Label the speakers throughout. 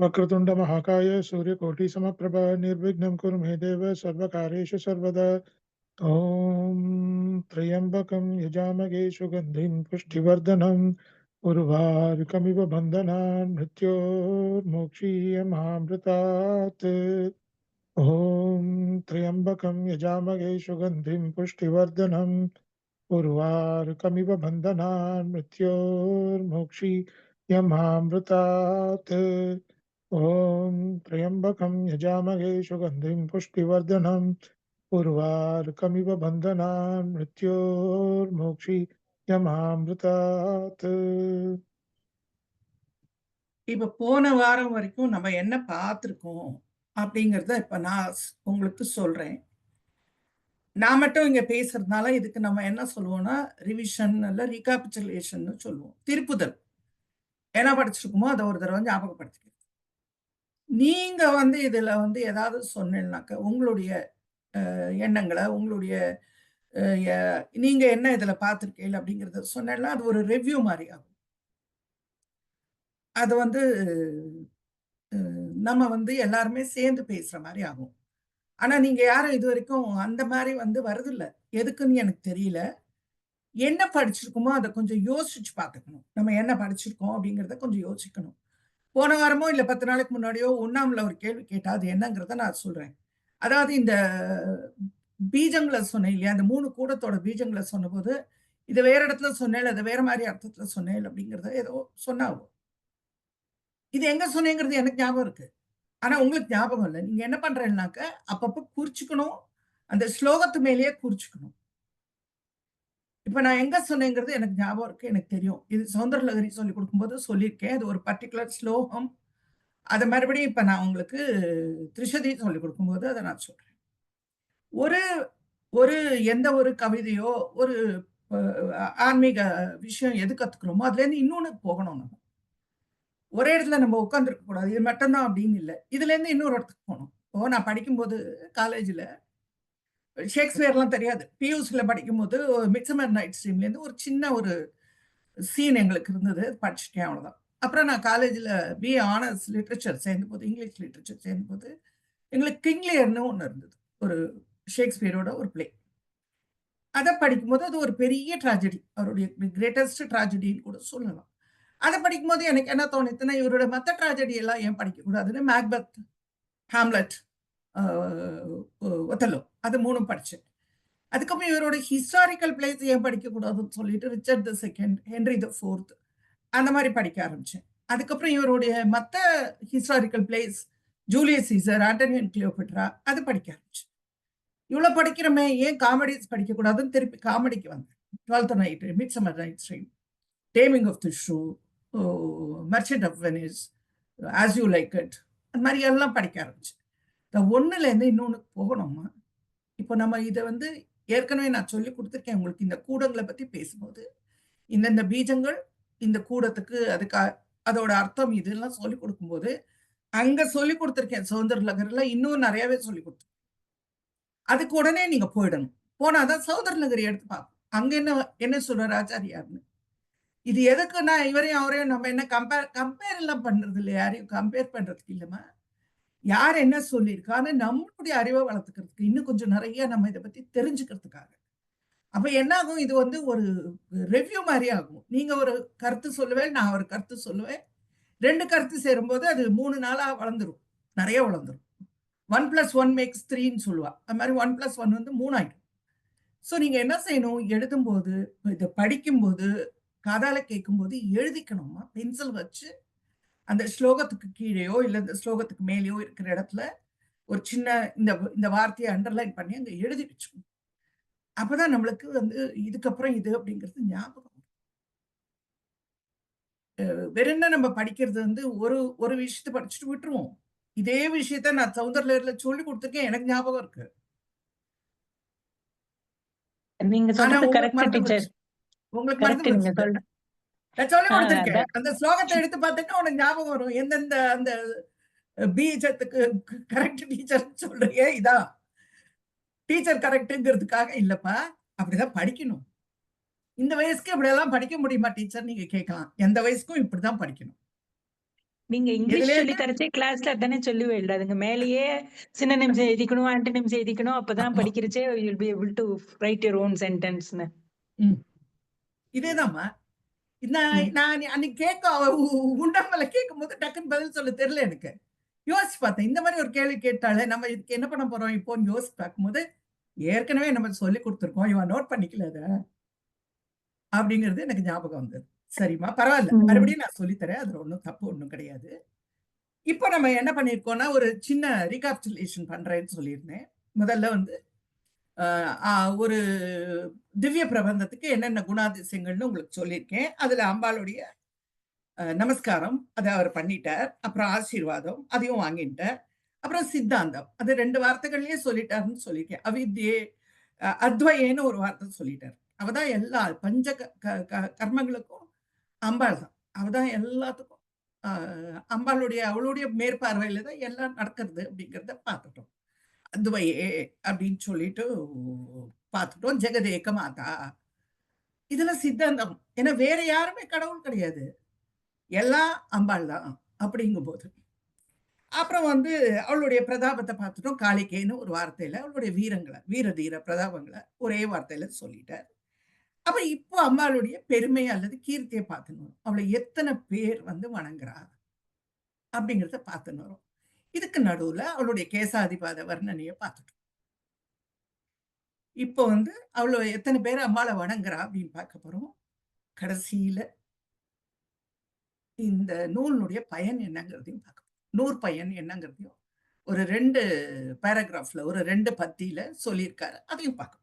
Speaker 1: वक्रतुंड महाकाय सूर्यकोटि समप्रभ निर्विघ्नं कुरु मे देव सर्वकार्येषु सर्वदा। ओम त्र्यंबकं यजामहे सुगंधिं पुष्टिवर्धनम् उर्वारुकमिव बन्धनान् मृत्योर्मुक्षीयमामृतात्। ओम त्र्यंबकं यजामहे सुगंधिं पुष्टिवर्धनम् उर्वारुकमिव बन्धनान् मृत्योर्मुक्षीयमामृतात्। ओम त्र्यंबकं यजामहे सुगंधिं पुष्टिवर्धनम् उर्वारुकमिव बन्धनान् मृत्योर्मुक्षीयमामृतात्।
Speaker 2: இப்ப போன வாரம் வரைக்கும் நம்ம என்ன பார்த்திருக்கோம் அப்படிங்கறத இப்ப நான் உங்களுக்கு சொல்றேன். நான் மட்டும் இங்க பேசுறதுனால இதுக்கு நம்ம என்ன சொல்லுவோம்னா ரிவிஷன் இல்ல ரீகாபிச்சுலேஷன் சொல்லுவோம். திருப்புதல். என்ன படிச்சிருக்கோமோ அதை ஒரு தடவை ஞாபகப்படுத்திக்கிறது. நீங்க இதுல ஏதாவது சொன்னீங்கன்னாக்க உங்களுடைய எண்ணங்களை உங்களுடைய நீங்க என்ன இதுல பார்த்திருக்கீங்க அப்படிங்கறத சொன்னா அது ஒரு ரிவ்யூ மாதிரி ஆகும். அது நம்ம எல்லாருமே சேர்ந்து பேசுற மாதிரி ஆகும். ஆனா நீங்க யாரும் இது வரைக்கும் அந்த மாதிரி வருதில்ல. எதுக்குன்னு எனக்கு தெரியல. என்ன படிச்சிருக்கோமோ அதை கொஞ்சம் யோசிச்சு பார்த்துக்கணும். நம்ம என்ன படிச்சிருக்கோம் அப்படிங்கறத கொஞ்சம் யோசிக்கணும். போன வாரமோ இல்ல 10 நாளைக்கு முன்னாடியோ உண்ணாமல ஒரு கேள்வி கேட்டா அது என்னங்கிறத நான் சொல்றேன். அதாவது இந்த பீஜங்களை சொன்னேன் இல்லையா, அந்த 3 கூடத்தோட பீஜங்களை சொன்னபோது இது வேற இடத்துல சொன்னேன், அது வேற மாதிரி அர்த்தத்துல சொன்னேன் அப்படிங்கறத ஏதோ சொன்னாவும் இது எங்க சொன்னேங்கிறது எனக்கு ஞாபகம் இருக்கு. ஆனா உங்களுக்கு ஞாபகம் இல்லை. நீங்க என்ன பண்றேன்னாக்க அப்பப்ப குறிச்சுக்கணும். அந்த ஸ்லோகத்து மேலேயே குறிச்சுக்கணும். இப்ப நான் எங்க சொன்னேங்கிறது எனக்கு ஞாபகம் இருக்கு, எனக்கு தெரியும். இது சௌந்தரலகரி சொல்லிக் கொடுக்கும்போது சொல்லியிருக்கேன். அது ஒரு பர்டிகுலர் ஸ்லோகம். அதை மறுபடியும் இப்ப நான் உங்களுக்கு திரிஷதி சொல்லிக் கொடுக்கும்போது அதை நான் சொல்றேன். ஒரு ஒரு எந்த ஒரு கவிதையோ ஒரு ஆன்மீக விஷயம் எது கத்துக்கிறோமோ அதுல இருந்து இன்னொன்னு போகணும். நம்ம ஒரே இடத்துல நம்ம உட்கார்ந்துருக்க கூடாது. இது மட்டும்தான் அப்படின்னு இல்லை. இதுல இருந்து இன்னொரு இடத்துக்கு போகணும். இப்போ நான் படிக்கும்போது காலேஜ்ல ஷேக்ஸ்பியர்லாம் தெரியாது. பியூசில படிக்கும்போது மிட்சமர் நைட்ஸ் ட்ரீம்ல இருந்து ஒரு சின்ன ஒரு சீன் எங்களுக்கு இருந்தது. படிச்சுட்டேன், அவ்வளவுதான். அப்புறம் நான் காலேஜ்ல பிஏ ஆனர்ஸ் லிட்ரேச்சர் சேர்ந்தபோது, இங்கிலீஷ் லிட்ரேச்சர் சேர்ந்தபோது எங்களுக்கு கிங் லியர்னு ஒன்று இருந்தது. ஒரு ஷேக்ஸ்பியரோட ஒரு பிளே. அதை படிக்கும்போது அது ஒரு பெரிய ட்ராஜடி, அவருடைய கிரேட்டஸ்ட் ட்ராஜடின்னு கூட சொல்லலாம். அதை படிக்கும்போது எனக்கு என்ன தோணுச்சுன்னா இவரோட மற்ற ட்ராஜடி எல்லாம் ஏன் படிக்கக்கூடாதுன்னு மேக்பெத், ஹாம்லெட், ஒத்தலோ அது 3 படிச்சேன். அதுக்கப்புறம் இவரோட ஹிஸ்டாரிக்கல் பிளேஸ் ஏன் படிக்கக்கூடாதுன்னு சொல்லிட்டு Richard the second, Henry the fourth அந்த மாதிரி படிக்க ஆரம்பிச்சேன். அதுக்கப்புறம் இவருடைய மற்ற historical plays Julius Caesar, Antony and Cleopatra அது படிக்க ஆரம்பிச்சேன். இவ்வளவு படிக்கிறோமே ஏன் காமெடிஸ் படிக்கக்கூடாதுன்னு திருப்பி காமெடிக்கு வந்தேன். 12th night, midsummer night's dream, taming of the shrew, merchant of Venice, as you like it, அந்த மாதிரி எல்லாம் படிக்க ஆரம்பிச்சேன். ஒண்ணுல இருந்து இன்னொன்னு போகணுமா. இப்போ நம்ம இதை ஏற்கனவே நான் சொல்லி கொடுத்துருக்கேன் உங்களுக்கு. இந்த கூடங்களை பத்தி பேசும்போது இந்த பீஜங்கள் இந்த கூடத்துக்கு அதுக்கு அதோட அர்த்தம் இதெல்லாம் சொல்லிக் கொடுக்கும்போது அங்க சொல்லி கொடுத்துருக்கேன். சௌந்தரலகர்ல இன்னும் நிறையவே சொல்லி கொடுத்து அதுக்கு உடனே நீங்க போயிடணும். போனாதான் சௌந்தரலகரி எடுத்து பார்ப்போம். அங்க என்ன சொல்றாரு ஆச்சாரியார்னு. இது எதுக்குன்னா இவரையும் அவரையும் நம்ம என்ன கம்பேர் எல்லாம் பண்றது இல்லை. யாரையும் கம்பேர் பண்றதுக்கு இல்லைமா. யார் என்ன சொல்லியிருக்கான்னு நம்மளுடைய அறிவை வளர்த்துக்கிறதுக்கு, இன்னும் கொஞ்சம் நிறைய நம்ம இதை பத்தி தெரிஞ்சுக்கிறதுக்காக. அப்ப என்ன ஆகும், இது ஒரு ரிவ்யூ மாதிரி ஆகும். நீங்க ஒரு கருத்து சொல்லுவேன், நான் ஒரு கருத்து சொல்லுவேன். 2 கருத்து சேரும்போது அது 3 நாளா வளர்ந்துரும், நிறைய வளர்ந்துரும். 1+1 makes 3ன்னு சொல்லுவா. அது மாதிரி 1+1 3 ஆயிடும். ஸோ நீங்க என்ன செய்யணும், எழுதும்போது இதை படிக்கும்போது காதால கேட்கும்போது எழுதிக்கணுமா, பென்சில் வச்சு அந்த ஸ்லோகத்துக்கு கீழேயோ இல்ல இந்த ஸ்லோகத்துக்கு மேலேயோ இருக்கிற இடத்துல ஒரு சின்ன இந்த வார்த்தையை அண்டர்லைன் பண்ணி அங்க எழுதி வச்சுக்கணும். அப்பதான் நம்மளுக்கு இதுக்கப்புறம் இது அப்படிங்கிறது ஞாபகம். வேற என்ன நம்ம படிக்கிறது ஒரு விஷயத்தை படிச்சுட்டு விட்டுருவோம். இதே விஷயத்த நான் சௌந்தரலகர்ல சொல்லி கொடுத்துருக்கேன், எனக்கு ஞாபகம் இருக்கு.
Speaker 3: நீங்க சொல்றது கரெக்ட் டீச்சர்.
Speaker 2: உங்களுக்கு மறந்து போச்சு. நான் சொல்லி கொடுத்துருக்கேன். அந்த ஸ்லோகத்தை எடுத்து பார்த்துட்டு உனக்கு ஞாபகம் வரும். எந்தெந்த அந்த பீஜத்துக்கு கரெக்ட் டீச்சர் சொல்றீங்க, இதான் டீச்சர் கரெக்ட்ங்கிறதுக்காக இல்லப்பா, அப்படிதான் படிக்கணும். இந்த வயசுக்கு இப்படி எல்லாம் படிக்க முடியுமா டீச்சர் நீங்க கேட்கலாம். எந்த வயசுக்கும் இப்படிதான் படிக்கணும்.
Speaker 3: நீங்க இங்கிலீஷ்
Speaker 2: எதுல
Speaker 3: சொல்லி தரச்சே கிளாஸ்ல அதானே சொல்லுவேன். அதுங்க மேலேயே சினோனிம்ஸ் எழுதிக்கணும், ஆன்டோனிம்ஸ் எழுதிக்கணும். அப்பதான் படிக்கிறச்சே you will be able to write your own sentence ன்னு.
Speaker 2: ம். இதேதாம்மா. நான்
Speaker 3: ம்.
Speaker 2: நான் அன்னைக்கு கேட்க உண்டாமல கேட்கும்போது டக்குன்னு பதில் சொல்ல தெரியல எனக்கு. யோசிச்சு பார்த்தேன். இந்த மாதிரி ஒரு கேள்வி கேட்டாலே நம்ம இதுக்கு என்ன பண்ண போறோம் இப்போன்னு யோசிச்சு பார்க்கும்போது, ஏற்கனவே நம்ம சொல்லிக் குடுத்துருக்கோம். இவன் நோட் பண்ணிக்கல அத. அப்படிங்கிறது எனக்கு ஞாபகம் வந்தது. சரிம்மா, பரவால்ல.
Speaker 3: ம்.
Speaker 2: மறுபடியும் நான் சொல்லி தரேன். அதுல ஒண்ணும் தப்பு ஒண்ணும் கிடையாது. இப்போ நம்ம என்ன பண்ணியிருக்கோம்னா, ஒரு சின்ன ரீகாப்சுலேஷன் பண்றேன்னு சொல்லியிருந்தேன். முதல்ல வந்து அ அ ஒரு திவ்ய பிரபந்தத்துக்கு என்னென்ன குணாதிசயங்கள்னு உங்களுக்கு சொல்லியிருக்கேன். அதுல அம்பாளுடைய நமஸ்காரம் அத அவர் பண்ணிட்டார். அப்புறம் ஆசீர்வாதம் அதையும் வாங்கிட்டார். அப்புறம் சித்தாந்தம். அது 2 வார்த்தைகள்லயே சொல்லிட்டாருன்னு சொல்லியிருக்கேன். அவித்யே, அத்வயேன்னு ஒரு வார்த்தை சொல்லிட்டார். அவ தான் எல்லா பஞ்ச க க க கர்மங்களுக்கும் அம்பாள் தான். அவ தான் எல்லாத்துக்கும் அ அம்பாளுடைய அவளுடைய மேற்பார்வையில தான் எல்லாம் நடக்கிறது அப்படிங்கிறத பார்த்துட்டோம். அத்வயே அப்படின்னு சொல்லிட்டு பார்த்துட்டோம். ஜெகதேக மாதா. இதுல சித்தாந்தம். ஏன்னா வேற யாருமே கடவுள் கிடையாது. எல்லாம் அம்பாள் தான் அப்படிங்கும்போது. அப்புறம் வந்து அவளுடைய பிரதாபத்த பார்த்துட்டோம். காளிகேன்னு ஒரு வார்த்தையில அவளுடைய வீரங்கள, வீர தீர பிரதாபங்கள ஒரே வார்த்தையில சொல்லிட்டார். அப்ப இப்போ அம்பாளுடைய பெருமை அல்லது கீர்த்திய பார்த்துன்னு வரோம். அவள எத்தன பேர் வந்து வணங்குறா? அப்படிங்கிறத பார்த்துன்னு வரோம். இதுக்கு நடுவுல அவளுடைய கேசாதிபாத வர்ணனைய பார்த்துட்டோம். இப்போ வந்து அவள எத்தன பேர் அம்பாள வணங்குறா அப்படின்னு பார்க்க போறோம். கடைசியில இந்த நூலினுடைய பயன் என்னங்கிறதையும் பார்க்க போறோம். நூற் பயன் என்னங்கிறதையும் ஒரு 2 பேராகிராஃப்ல ஒரு 2 பத்தியில சொல்லியிருக்காரு. அதையும் பார்க்க போறோம்.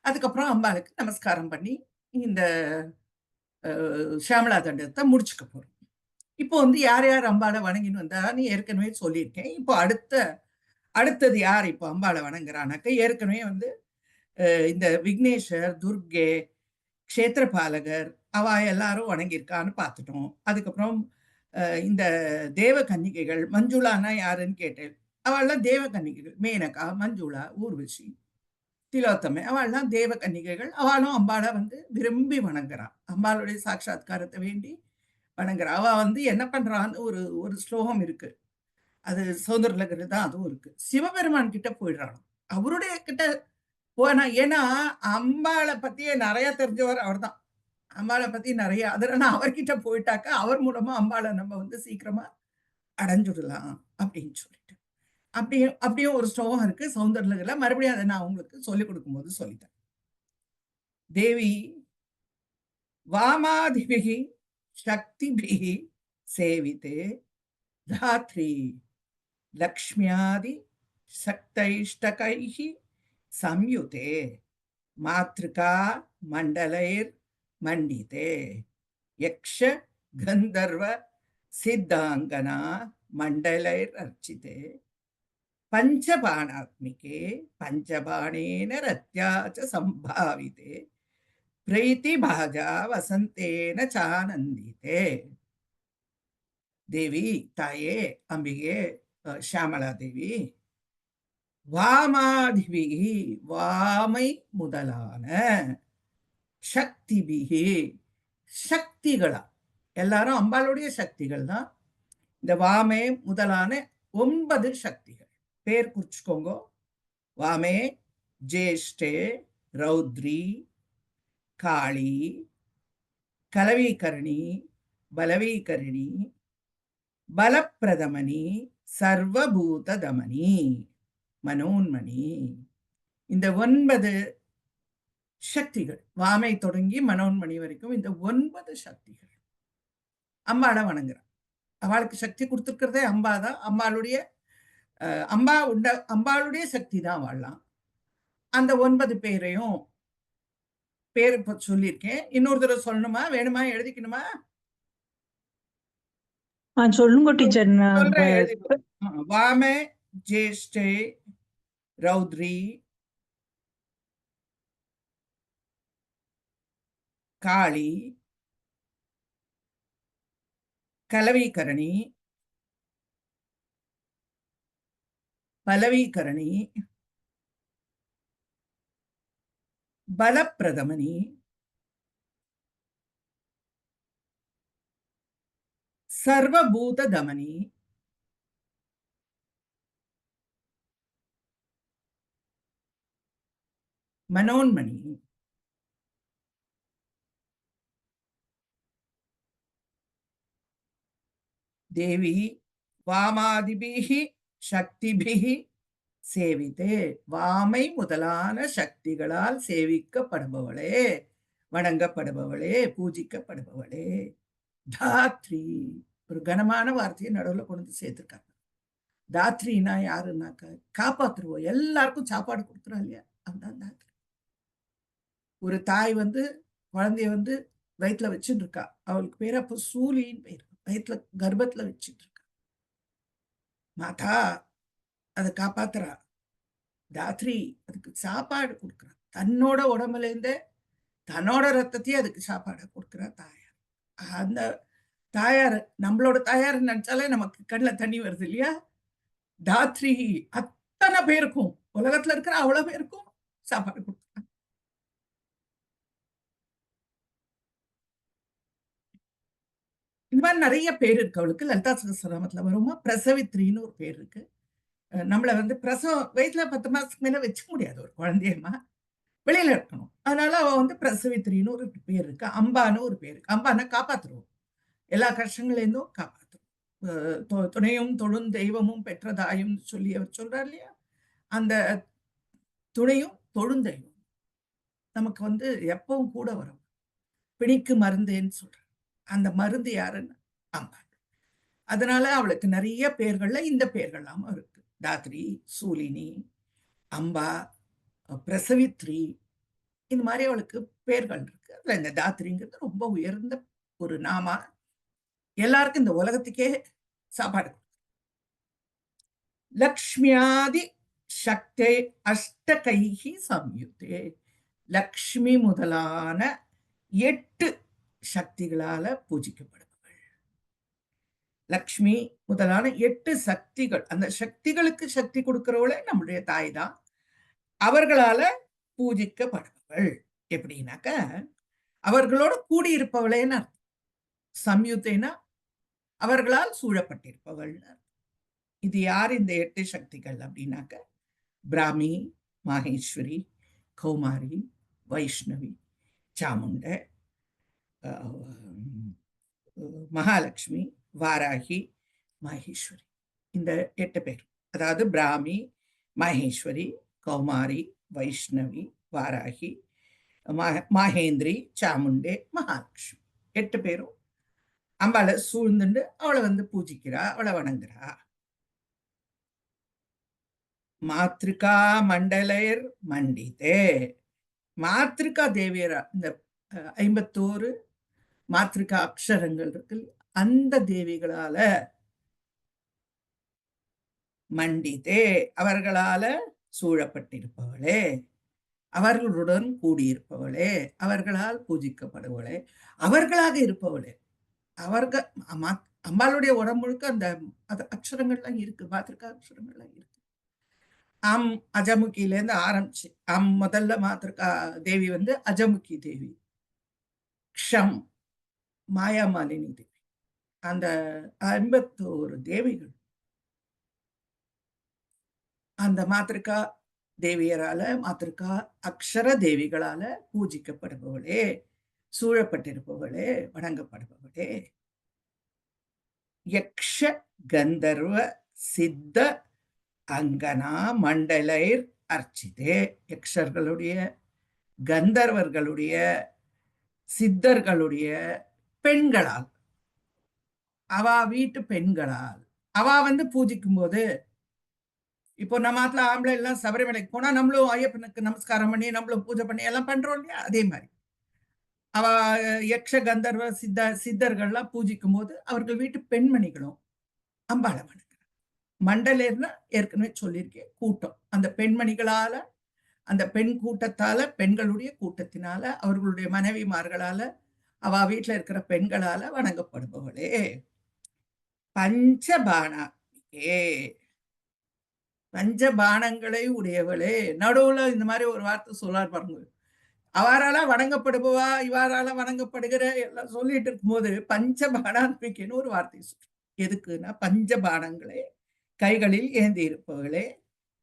Speaker 2: அதுக்கப்புறம் அம்பாளுக்கு நமஸ்காரம் பண்ணி இந்த ஷியாமளா தண்டத்தை முடிச்சுக்க போறோம். இப்போ வந்து யார் யார் அம்பாள வணங்கின்னு வந்தான்னு ஏற்கனவே சொல்லியிருக்கேன். இப்போ அடுத்தது யார் இப்போ அம்பாள வணங்குறானாக்க, ஏற்கனவே வந்து இந்த விக்னேஸ்வர், துர்க்கே, க்ஷேத்திரபாலகர் அவ எல்லாரும் வணங்கியிருக்கான்னு பார்த்துட்டோம். அதுக்கப்புறம் இந்த தேவ கன்னிகைகள், மஞ்சுளான்னா யாருன்னு கேட்டேன். அவள்லாம் தேவ கன்னிகைகள். மேனகா, மஞ்சுளா, ஊர்வசி, திலோத்தமை அவள்லாம் தேவ கன்னிகைகள். அவளும் அம்பாள வந்து விரும்பி வணங்குறா. அம்பாளுடைய சாட்சாத்காரத்தை வேண்டி வணங்குறா. அவ வந்து என்ன பண்றான்னு ஒரு ஒரு ஸ்லோகம் இருக்கு. அது சௌந்தரலகரில தான் அதுவும் இருக்கு. சிவபெருமான் கிட்ட போயிடுறாளாம். அவருடைய கிட்ட போனா ஏன்னா அம்பாள பத்தி நெறைய தெரிஞ்சவர் அவர்தான். அம்பாள பத்தி நெறைய அதனால அவர்கிட்ட போயிட்டாக்கா, அவர் மூலமா அம்பாள நம்ம வந்து சீக்கிரமா அடைஞ்சுடலாம் அப்படின்னு சொல்லிட்டு. அப்படியும் ஒரு ஸ்லோகம் இருக்கு சௌந்தரலகரில. மறுபடியும் அத நான் உங்களுக்கு சொல்லிக் குடுக்கும்போது சொல்லித்தரேன். தேவி वामादिभिः शक्तिभिः सेविते धात्री लक्ष्म्यादि शक्तैष्टकैः संयुते मातृका मण्डलैर्मण्डिते यक्ष गन्धर्व सिद्धाङ्गना मण्डलैरर्चिते पञ्चबाणात्मिके पञ्चबाणेन रत्या च सम्भाविते प्रीतिभाजा वसन्तेन चानन्दिते தேவி தாயே அம்பிகே ஷியாமளா தேவி வாமாதிபிகி வாமை முதலான சக்திபிகி சக்திகளா எல்லாரும் அம்பாளுடைய சக்திகள் தான். இந்த வாமே முதலான 9 சக்திகள் பேர் குறிச்சுக்கோங்க. வாமே, ஜேஷ்டே, ரௌத்ரி, காளி, கலவீகரணி, பலவீகரணி, பலப்பிரதமனி, சர்வபூத தமனி, மனோன்மணி. இந்த 9 சக்திகள் வாமை தொடங்கி மனோன்மணி வரைக்கும் இந்த 9 சக்திகள் அம்பாள வணங்குறான். அவளுக்கு சக்தி கொடுத்துருக்கிறதே அம்பா தான். அம்பாளுடைய சக்தி தான் வாழலாம். அந்த 9 பேரையும் பேர் இப்ப சொல்லியிருக்கேன். இன்னொரு தடவை சொல்லணுமா? வேணுமா? எழுதிக்கணுமா?
Speaker 3: சொல்லுங்க டீச்சர்.
Speaker 2: சொல்றேன், எழுதிக்கோ. வாமே, ஜேஷ்டே, ரௌத்ரி, காளி, கலவீகரணி, பலவீகரணி, பலப்பிரதமனி, சர்வபூத தமனி, மனோன்மணி, தேவி வாமாதிபிஹி சக்திபிஹி சேவிதே, வாமை முதலான சக்திகளால் சேவிக்கப்படுபவளே, வணங்கப்படுபவளே, பூஜிக்கப்படுபவளே. தாத்ரி, ஒரு கனமான வார்த்தையை நடுவில் கொண்டு சேர்த்திருக்காங்க. தாத்ரினா யாருன்னாக்கா காப்பாத்துருவோம், எல்லாருக்கும் சாப்பாடு கொடுக்குறா இல்லையா, அதுதான் தாத்ரி. ஒரு தாய் குழந்தைய வயிற்றுல வச்சுட்டு இருக்கா, அவளுக்கு பேர் அப்போ சூலின்னு பேர், வயிற்றுல கர்ப்பத்துல வச்சுட்டு இருக்கா. மாதா அதை காப்பாத்துறா, தாத்ரி அதுக்கு சாப்பாடு கொடுக்குறா, தன்னோட உடம்புல இருந்தே தன்னோட ரத்தத்தையே அதுக்கு சாப்பாடு கொடுக்குறா தாயார். அந்த தாயார் நம்மளோட தாயார் நினைச்சாலே நமக்கு கண்ணில் தண்ணி வருது இல்லையா. தாத்ரி அத்தனை பேருக்கும், உலகத்துல இருக்கிற அவ்வளவு பேருக்கும் சாப்பாடு கொடுக்குறாங்க. இந்த மாதிரி நிறைய பேர் இருக்கு அவளுக்கு. லலிதா சகஸ்ரநாமத்துல வருமா பிரசவித்ரின்னு ஒரு பேர் இருக்கு. நம்மள பிரசவம் வயிற்றுல 10 மாசத்துக்கு மேல வச்சுக்க முடியாது ஒரு குழந்தையம்மா, வெளியில இருக்கணும். அதனால அவ பிரசவித்ரின்னு ஒரு பேர் இருக்கு. அம்பான்னு ஒரு பேர் இருக்கு. அம்பான்னா காப்பாத்துருவோம், எல்லா கஷ்டங்கள்லேருந்தும் காப்பாத்துரும். துணையும் தொழும் தெய்வமும் பெற்றதாயும் சொல்லி அவர் சொல்றார் இல்லையா. அந்த துணையும் தொழுந்தெய்வம் நமக்கு எப்பவும் கூட வரும். பிணிக்கு மருந்தேன்னு சொல்ற அந்த மருந்து யாருன்னு அம்பாள். அதனால அவளுக்கு நிறைய பேர்கள்ல இந்த பேர்கள்லாம் இருக்கு. தாத்ரி, சூலினி, அம்பா, பிரசவித்ரி, இந்த மாதிரி அவளுக்கு பேர்கள் இருக்கு. அதுல இந்த தாத்ரிங்கிறது ரொம்ப உயர்ந்த ஒரு நாமா, எல்லாருக்கும் இந்த உலகத்துக்கே சாப்பாடு. லக்ஷ்மியாதி சக்தே அஷ்டகைஹி சம்யுக்தே, லக்ஷ்மி முதலான 8 சக்திகளால பூஜிக்கப்படுபவள். லக்ஷ்மி முதலான 8 சக்திகள், அந்த சக்திகளுக்கு சக்தி கொடுக்கிறவளே நம்முடைய தாய் தான், அவர்களால பூஜிக்கப்படுபவள். எப்படின்னாக்க அவர்களோட கூடியிருப்பவளேன்னு அர்த்தம். சம்யுக்தேனா அவர்களால் சூழப்பட்டிருப்பவள். இது யார் இந்த 8 சக்திகள் அப்படின்னாக்க பிராமி, மாகேஸ்வரி, கௌமாரி, வைஷ்ணவி, சாமுண்ட, மகாலட்சுமி, வாராகி, மகேஸ்வரி. இந்த 8 பேர், அதாவது பிராமி, மகேஸ்வரி, கௌமாரி, வைஷ்ணவி, வாராகி, மாகேந்திரி, சாமுண்டே, மகாலட்சுமி 8 பேரும் அம்பாளை சூழ்ந்துண்டு அவளை பூஜிக்கிறா, அவளை வணங்குறா. மாத்ரிகா மண்டலேர் மண்டிதே, மாத்ரிகா தேவியரா, இந்த 51 மாத்ரிகா அக்ஷரங்கள் இருக்கு, அந்த தேவிகளால மண்டிதே, அவர்களால சூழப்பட்டிருப்பவளே, அவர்களுடன் கூடியிருப்பவளே, அவர்களால் பூஜிக்கப்படுவளே, அவர்களாக இருப்பவளே. அவர்கள் அம்பாளுடைய உடம்பு முழுக்க அந்த அக்ஷரங்கள்லாம் இருக்கு, மாத்ரிகா அக்ஷரங்கள்லாம் இருக்கு. அம் அஜமுகிலேருந்து ஆரம்பிச்சு, முதல்ல மாத்ரிகா தேவி அஜமுகி தேவி, க்ஷம் மாயாமாலினி தேவி, அந்த 51 தேவிகள் அந்த மாத்ரிகா தேவியரால, மாத்ரிகா அக்ஷர தேவிகளால பூஜிக்கப்படுபவளே, சூழப்பட்டிருப்பவளே, வணங்கப்படுபவளே. யக்ஷ கந்தர்வ சித்த அங்கனா மண்டலைர் அர்ச்சிதே, யக்ஷர்களுடைய, கந்தர்வர்களுடைய, சித்தர்களுடைய பெண்களால், அவ வீட்டு பெண்களால், அவ பூஜிக்கும் போது, இப்போ நம்ம ஆத்துல ஆம்பளை எல்லாம் சபரிமலைக்கு போனா நம்மளும் ஐயப்பனுக்கு நமஸ்காரம் பண்ணி நம்மளும் பூஜை பண்ணி எல்லாம் பண்றோம் இல்லையா, அதே மாதிரி அவ யக்ஷ கந்தர்வ சித்தர்கள்லாம் பூஜிக்கும் போது அவர்கள் வீட்டு பெண்மணிகளும் அம்பாளை வணங்குறாங்க. மண்டலேர்னா ஏற்கனவே சொல்லியிருக்கேன், கூட்டம். அந்த பெண்மணிகளால, அந்த பெண் கூட்டத்தால, பெண்களுடைய கூட்டத்தினால, அவர்களுடைய மனைவிமார்களால, அவ வீட்டுல இருக்கிற பெண்களால வணங்கப்படுபவளே. பஞ்சபாணே, பஞ்சபாணங்களை உடையவளே. நடுவுல இந்த மாதிரி ஒரு வார்த்தை சொல்லார் பாருங்க, அவரால வணங்கப்படுபவா, இவரால வணங்கப்படுகிற எல்லாம் சொல்லிட்டு இருக்கும்போது பஞ்சபாணாத்மிகைன்னு ஒரு வார்த்தை சொல்றோம். எதுக்குன்னா, பஞ்சபாணங்களே கைகளில் ஏந்தி இருப்பவர்களே.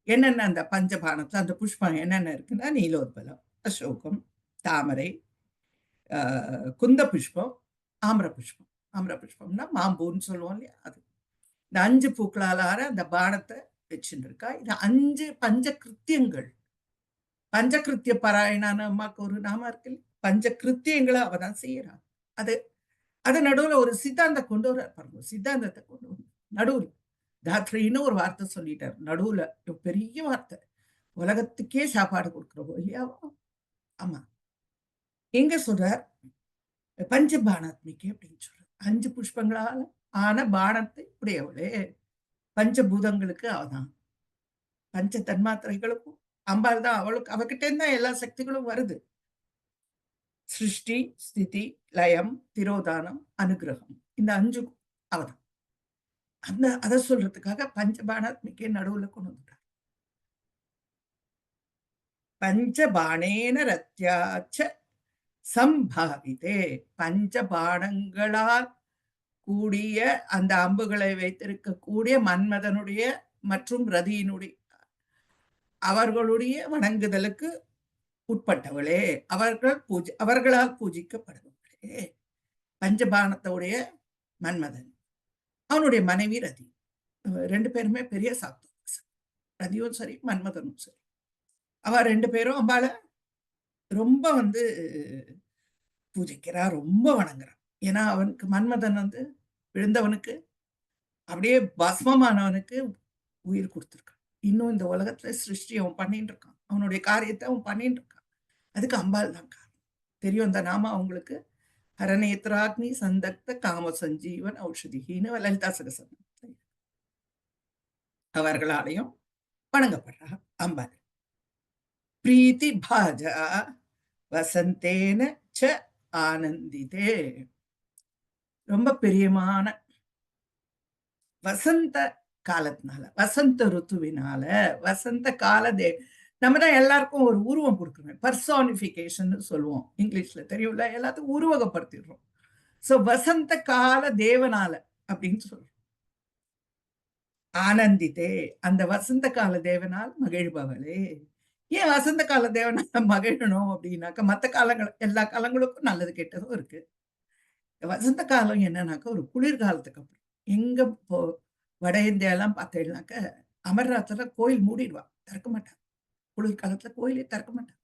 Speaker 2: என்னென்ன அந்த பஞ்சபாணத்துல அந்த புஷ்பம் என்னென்ன இருக்குன்னா, நீலோத்பலம், அசோகம், தாமரை, குந்த புஷ்பம், ஆம்ர புஷ்பம். ஆம்ர புஷ்பம்னா மாம்பூன்னு சொல்லுவோம் இல்லையா, அது. இந்த 5 பூக்களால அந்த பானத்தை வச்சுட்டு இருக்கா. இது 5 பஞ்ச கிருத்தியங்கள். பஞ்சகிருத்திய பாராயணான அம்மாக்கு ஒரு நாமம் இருக்கு. பஞ்ச கிருத்தியங்களை அவதான் செய்யறா. அது அது நடுவுல ஒரு சித்தாந்தம் கொண்டு வர பாருங்க. சித்தாந்தத்தை கொண்டு வந்து நடுவுல தாத்ரின்னு ஒரு வார்த்தை சொல்லிட்டார். நடுவுல பெரிய வார்த்தை. உலகத்துக்கே சாப்பாடு கொடுக்குறோம் இல்லையா? ஆமா. எங்க சொல்றார்? பஞ்சபாணாத்மிகை அப்படின்னு சொல்றார். 5 புஷ்பங்களால ஆன பானத்தை உடையவளே. பஞ்சபூதங்களுக்கு அவதான். பஞ்ச தன்மாத்திரைகளுக்கும் அம்பாள் தான். அவளுக்கு அவகிட்ட இருந்தா எல்லா சக்திகளும் வருது. சிருஷ்டி, ஸ்திதி, லயம், திரோதானம், அனுகிரகம். இந்த 5 அவதான். அதை சொல்றதுக்காக பஞ்சபாணாத்மிகை நடுவுல கொண்டு வந்துட்டார். பஞ்சபாணேன ரத்யாச்ச சம்பாவிதே. பஞ்சபாணங்களால் கூடிய அந்த அம்புகளை வைத்திருக்கக்கூடிய மன்மதனுடைய மற்றும் ரதியினுடைய அவர்களுடைய வணங்குதலுக்கு உட்பட்டவளே. அவர்களால் பூஜிக்கப்படுபவளே. பஞ்சபாணத்தோடைய மன்மதன், அவனுடைய மனைவி ரதி, 2 பேருமே பெரிய சாப்தம். ரதியும் சரி, மன்மதனும் சரி. அவ 2 பேரும் அம்பாள ரொம்ப பூஜிக்கிறா, ரொம்ப வணங்குறான். ஏன்னா அவனுக்கு மன்மதன் விழுந்தவனுக்கு, அப்படியே பஸ்மமானவனுக்கு உயிர் கொடுத்துருக்கான். இன்னும் இந்த உலகத்துல சிருஷ்டி அவன் பண்ணிட்டு இருக்கான். அவனுடைய காரியத்தை அவன் பண்ணிட்டு இருக்கான். அதுக்கு அம்பாள் தான் காரணம். தெரியும் இந்த நாம அவங்களுக்கு. ஹரநேத்ராக்னி சந்தக்த காம சஞ்சீவன் ஔஷதிகின்னு லலிதா சகஸ்ரநாமம். அவர்களாலையும் வணங்கப்படுறா அம்பாள். பிரீத்தி பாஜா வசந்தேன ச ஆனந்திதே. ரொம்ப பிரியமான வசந்த காலத்தினால, வசந்த ருத்துவினால, வசந்த கால நம்ம தான் எல்லாருக்கும் ஒரு உருவம் கொடுக்குறோம். பர்சானிபிகேஷன் சொல்லுவோம் இங்கிலீஷ்ல, தெரியும்ல? எல்லாத்துக்கும் உருவகப்படுத்திடுறோம். சோ வசந்த கால தேவனால அப்படின்னு சொல்றோம். ஆனந்திதே, அந்த வசந்த கால தேவனால் மகிழ்பவளே. ஏன் வசந்த கால தேவனால மகிழணும் அப்படின்னாக்க, மற்ற காலங்கள் எல்லா காலங்களுக்கும் நல்லது கெட்டதும் இருக்கு. வசந்த காலம் என்னன்னாக்க ஒரு குளிர்காலத்துக்கு அப்புறம். எங்க வட இந்தியாலாம் பார்த்தீங்கன்னாக்க அமர்நாத்துல கோயில் மூடிடுவா, திறக்க மாட்டாங்க. குளிர்காலத்துல கோயிலே திறக்க மாட்டாங்க.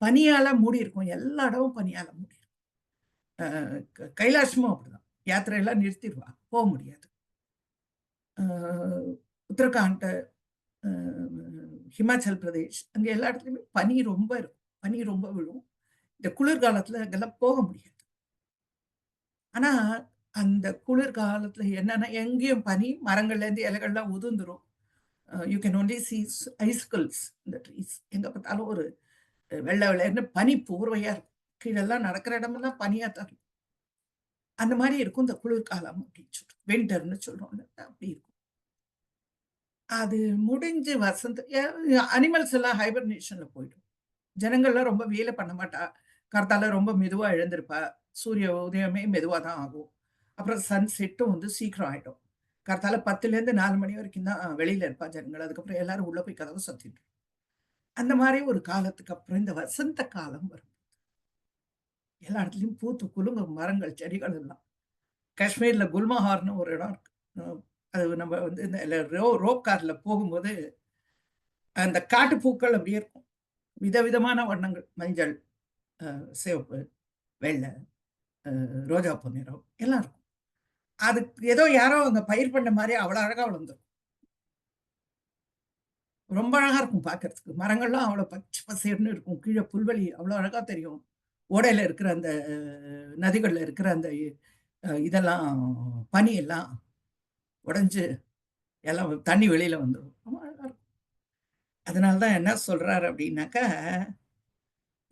Speaker 2: பனியால மூடி இருக்கும், எல்லா இடமும் பனியால மூடி இருக்கும். கைலாசமும் அப்படிதான். யாத்திரையெல்லாம் நிறுத்திடுவா, போக முடியாது. உத்தரகாண்ட், ஹிமாச்சல் பிரதேஷ், அங்க எல்லா இடத்துலயுமே பனி ரொம்ப இருக்கும், பனி ரொம்ப விழும். இந்த குளிர்காலத்துல அங்கெல்லாம் போக முடியாது. ஆனா அந்த குளிர்காலத்துல என்னன்னா, எங்கேயும் பனி, மரங்கள்ல இருந்து இலைகள்லாம் உதிர்ந்துரும். யூ கேன் ஒன்லி சீ ஐஸ்கல்ஸ் இந்த ட்ரீஸ். எங்க பார்த்தாலும் ஒரு வெள்ளை வெள்ளைன்னு பனி போர்வையா இருக்கும். கீழெல்லாம் நடக்கிற இடமெல்லாம் பனியா தான் இருக்கும். அந்த மாதிரி இருக்கும் இந்த குளிர்காலம் அப்படின்னு சொல்றோம். விண்டர்னு சொல்றோம், அப்படி இருக்கும். அது முடிஞ்சு வசந்த அனிமல்ஸ் எல்லாம் ஹைபர்னேஷன்ல போயிடும். ஜனங்கள்லாம் ரொம்ப வேலை பண்ண மாட்டா. கர்த்தால ரொம்ப மெதுவா எழுந்திருப்பா. சூரிய உதயமே மெதுவா தான் ஆகும். அப்புறம் சன்செட்டும் சீக்கிரம் ஆயிடும். கர்த்தால 10லேருந்து 4 மணி வரைக்கும் தான் வெளியில இருப்பா ஜனங்கள். அதுக்கப்புறம் எல்லாரும் உள்ள போய் கதவை சத்திட்டு. அந்த மாதிரி ஒரு காலத்துக்கு அப்புறம் இந்த வசந்த காலம் வரும். எல்லா இடத்துலயும் பூத்து குலுங்கும் மரங்கள், செடிகள் எல்லாம். காஷ்மீர்ல குல்மஹார்னு ஒரு இடம் இருக்கு. அது நம்ம இந்த ரோப் கார்ல போகும்போது அந்த காட்டு பூக்கள் அப்படியே இருக்கும். விதவிதமான வண்ணங்கள், மஞ்சள், சிவப்பு, வெள்ளை, ரோஜாப்பூ நிறம் எல்லாம் இருக்கும். அதுக்கு ஏதோ யாரோ அங்க பயிர் பண்ண மாதிரி அவ்வளவு அழகா வளர்ந்துரும். ரொம்ப அழகா இருக்கும் பார்க்கறதுக்கு. மரங்கள்லாம் அவ்வளவு பச்சை பசேர்னு இருக்கும். கீழே புல்வெளி அவ்வளவு அழகா தெரியும். ஓடையில இருக்கிற அந்த நதிகள்ல இருக்கிற அந்த இதெல்லாம் பனி எல்லாம் உடைஞ்சு எல்லாம் தண்ணி வெளியில வந்துடும். ரொம்ப அழகா இருக்கும். அதனாலதான் என்ன சொல்றாரு அப்படின்னாக்க,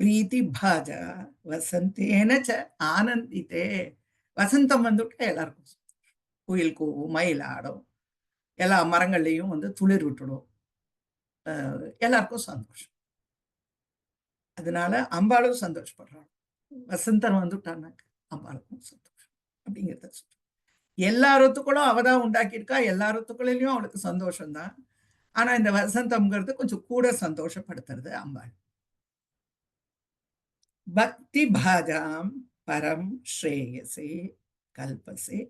Speaker 2: பிரீத்தி பாஜா வசந்தேன ச ஆனந்திதே. வசந்தம் வந்துட்டு எல்லாருக்கும் குயில் கூவும், மயில் ஆடும், எல்லா மரங்கள்லையும் துளிர் விட்டுடும். எல்லாருக்கும் சந்தோஷம். அதனால அம்பாளும் சந்தோஷப்படுறாள். வசந்தன் வந்துட்டான்னாக்க அம்பாளுக்கும் சந்தோஷம் அப்படிங்கிறத சொல்றேன். எல்லா ருத்துக்களும் அவ தான் உண்டாக்கியிருக்கா. எல்லா ருத்துக்களிலும் அவளுக்கு சந்தோஷம் தான். ஆனா இந்த வசந்தம்ங்கிறது கொஞ்சம் கூட சந்தோஷப்படுத்துறது அம்பாள். பக்தி பாஜாம் பரம் ஸ்ரேயசே கல்பசே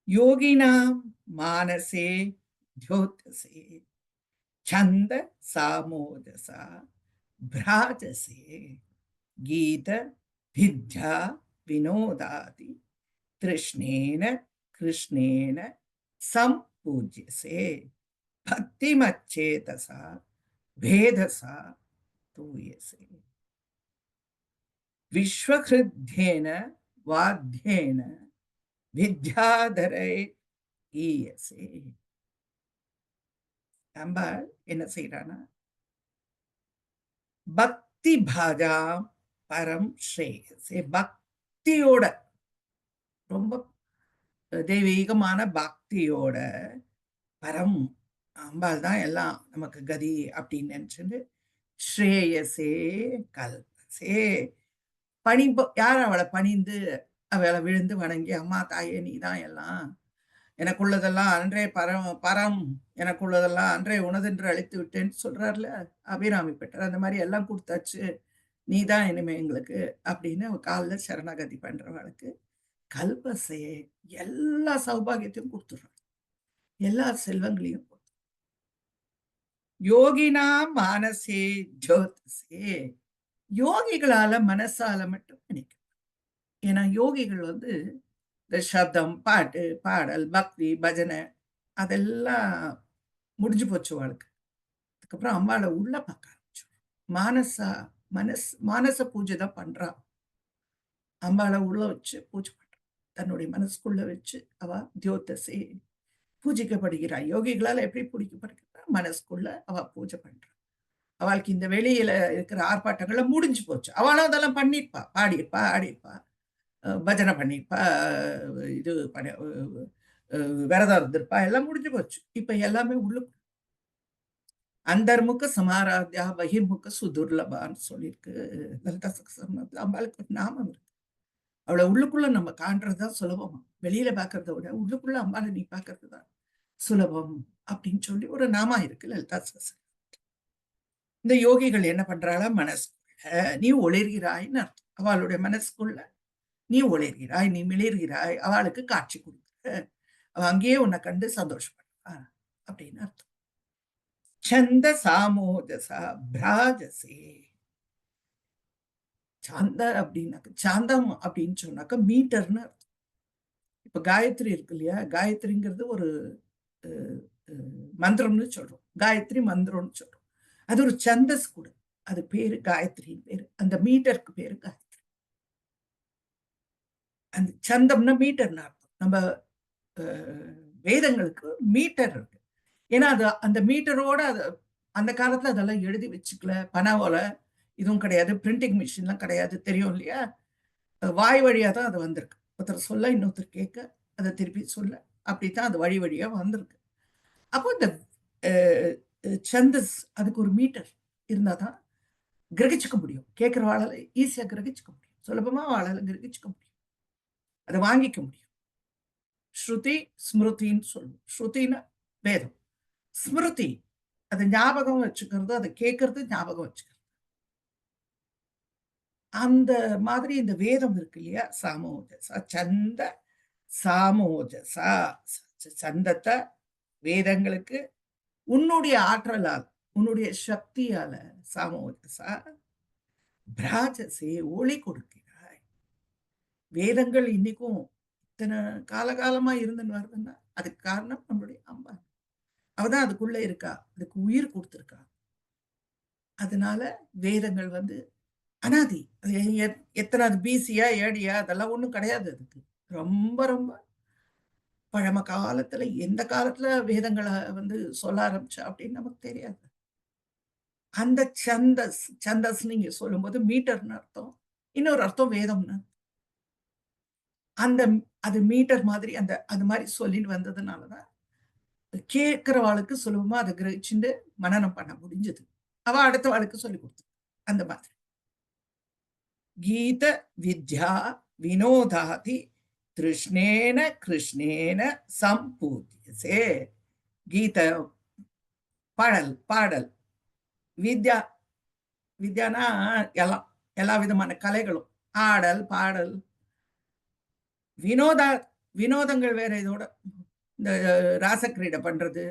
Speaker 2: யோகினாம் மானசே தியோதசே छंद सामोदसा भ्राजसे गीत विद्या विनोदादि तृष्णेन कृष्णेन संपूज्यसे भक्तिमच्चेतसा भेदसा तूयसे विश्वहृद्येन वाद्येन विद्याधरे ஈயசே. அம்பாள் என்ன செய்யறானா, பக்தி பாஜாம் பரம் ஸ்ரேயசே, பக்தியோட ரொம்ப தெய்வீகமான பக்தியோட பரம் அம்பாள் தான் எல்லாம் நமக்கு கதி அப்படின்னு நினைச்சுட்டு ஸ்ரேயசே கல்பசே பணி யார் அவளை பணிந்து அவளை விழுந்து வணங்கி அம்மா தாயே நீ தான் எல்லாம், எனக்குள்ளதெல்லாம் அன்றே பரம் பரம் எனக்குள்ளதெல்லாம் அன்றே உனதென்று அழைத்து விட்டேன்னு சொல்றாருல அபிராமி பெற்றார். அந்த மாதிரி எல்லாம் கொடுத்தாச்சு, நீ தான் இனிமே எங்களுக்கு அப்படின்னு காலில் சரணாகதி பண்றவளுக்கு கல்பசே எல்லா சௌபாகியத்தையும் கொடுத்துடுறாள், எல்லா செல்வங்களையும். யோகினா மானசே ஜோதிசே, யோகிகளால மனசால மட்டும் நினைக்கும். ஏன்னா யோகிகள் இந்த சப்தம் பாட்டு பாடல் பக்தி பஜனை அதெல்லாம் முடிஞ்சு போச்சு வாழ்க்கை. அதுக்கப்புறம் அம்பாளை உள்ள பார்க்க ஆரம்பிச்சு மானச பூஜை தான் பண்றா. அம்பாளை உள்ள வச்சு பூஜை பண்றா, தன்னுடைய மனசுக்குள்ள வச்சு அவ தியோதசே பூஜிக்கப்படுகிறாள். யோகிகளால் எப்படி பூஜிக்கப்படுகிறா, மனசுக்குள்ள அவ பூஜை பண்றா. அவளுக்கு இந்த வெளியில இருக்கிற ஆர்ப்பாட்டங்கள்ல முடிஞ்சு போச்சு. அவளும் அதெல்லாம் பண்ணிருப்பா, பாடியிருப்பா ஆடியிருப்பா, பஜனை பண்ணிருப்பா, இது விரதம் இருந்திருப்பா, எல்லாம் முடிஞ்சு போச்சு. இப்ப எல்லாமே உள்ளுக்கு அந்தர்முக சமாராத்யா பகிர்முக சுதுர்லபான்னு சொல்லியிருக்கு லலிதா சகஸ்ரநாமத்துல. அம்பாளுக்கு ஒரு நாமம் இருக்கு. அவளை உள்ளுக்குள்ள நம்ம காண்றதுதான் சுலபம், வெளியில பாக்குறத விட உள்ளுக்குள்ள அம்பாளை நீ பாக்குறது தான் சுலபம் அப்படின்னு சொல்லி ஒரு நாமா இருக்கு லலிதா சகஸ்ரநாமத்துல. இந்த யோகிகள் என்ன பண்றாளா, மனசுக்குள்ள நீ ஒளிர்கிறாய்ன்னு அர்த்தம். அவளுடைய மனசுக்குள்ள நீ ஒளிர்கிறாய், நீ மிளிர்கிறாய், அவளுக்கு காட்சி கொடுக்குற, அவ அங்கேயே உன்னை கண்டு சந்தோஷப்படுறா அப்படின்னு அர்த்தம். சந்த சாமோதசா பிராஜசே, சாந்த அப்படின்னாக்க சாந்தம் அப்படின்னு சொன்னாக்க மீட்டர்னு அர்த்தம். இப்ப காயத்ரி இருக்கு இல்லையா, காயத்ரிங்கிறது ஒரு மந்திரம்னு சொல்றோம், காயத்ரி மந்திரம்னு சொல்றோம். அது ஒரு சந்தஸ் கூட, அது பேரு காயத்ரின்னு பேரு, அந்த மீட்டருக்கு பேரு காயத்ரி. அந்த சந்தம்னா மீட்டர்னு அர்த்தம். நம்ம வேதங்களுக்கு மீட்டர் இருக்கு. ஏன்னா அது அந்த மீட்டரோட அந்த காலத்துல அதெல்லாம் எழுதி வச்சுக்கல, பனாவோல இதுவும் கிடையாது, பிரிண்டிங் மிஷின்லாம் கிடையாது, தெரியும் இல்லையா, வாய் வழியா தான் அது வந்திருக்கு. ஒருத்தர் சொல்ல இன்னொருத்தர் கேட்க அதை திருப்பி சொல்ல, அப்படித்தான் அது வழி வழியா வந்திருக்கு. அப்போ இந்த சந்தஸ் அதுக்கு ஒரு மீட்டர் இருந்தாதான் கிரகிச்சுக்க முடியும், கேட்கிற வாழலை ஈஸியா கிரகிச்சுக்க முடியும், சுலபமா வாழலை கிரகிச்சுக்க முடியும், அதை வாங்கிக்க முடியும். ஸ்ருதி ஸ்மிருதின்னு சொல்லுவோம். ஸ்ருதின்னு வேதம், ஸ்மிருதி அதை ஞாபகம் வச்சுக்கிறது, அதை கேட்கறது ஞாபகம் வச்சுக்கிறது. அந்த மாதிரி இந்த வேதம் இருக்கு இல்லையா, சாமோஜசா சந்த சாமோஜசா, சந்தத்தை வேதங்களுக்கு உன்னுடைய ஆற்றலால் உன்னுடைய சக்தியால சாமோஜசா பிராஜசே ஒளி கொடுக்கிறாய். வேதங்கள் இன்னைக்கும் இத்தனை காலகாலமா இருந்துன்னு வருதுன்னா அதுக்கு காரணம் நம்மளுடைய அம்மா. அவதான் அதுக்குள்ள இருக்கா, அதுக்கு உயிர் கொடுத்திருக்கா. அதனால வேதங்கள் அனாதி, எத்தனை பிசியா ஏடியா அதெல்லாம் ஒண்ணும் கிடையாது. அதுக்கு ரொம்ப ரொம்ப பழம காலத்துல, எந்த காலத்துல வேதங்களை சொல்ல ஆரம்பிச்சா அப்படின்னு நமக்கு தெரியாது. அந்த சந்தஸ், சந்தஸ் நீங்க சொல்லும்போது மீட்டர்னு அர்த்தம், இன்னொரு அர்த்தம் வேதம்னு. அது மீட்டர் மாதிரி அது மாதிரி சொல்லிட்டு வந்ததுனாலதான் கேட்கிறவாளுக்கு சுலபமா அதை கிரகிச்சுட்டு மனனம் பண்ண முடிஞ்சது. அவ அடுத்த வாளுக்கு சொல்லி கொடுத்து அந்த மாதிரி. கீத வித்யா வினோதாதி திருஷ்ணேன கிருஷ்ணேன சம்பூத்தியசே. கீத பாடல், பாடல். வித்யா, வித்யானா எல்லாம், எல்லா விதமான கலைகளும், ஆடல் பாடல். வினோதங்கள் வேற. இதோட இந்த ராசக்கிரீடை பண்றது,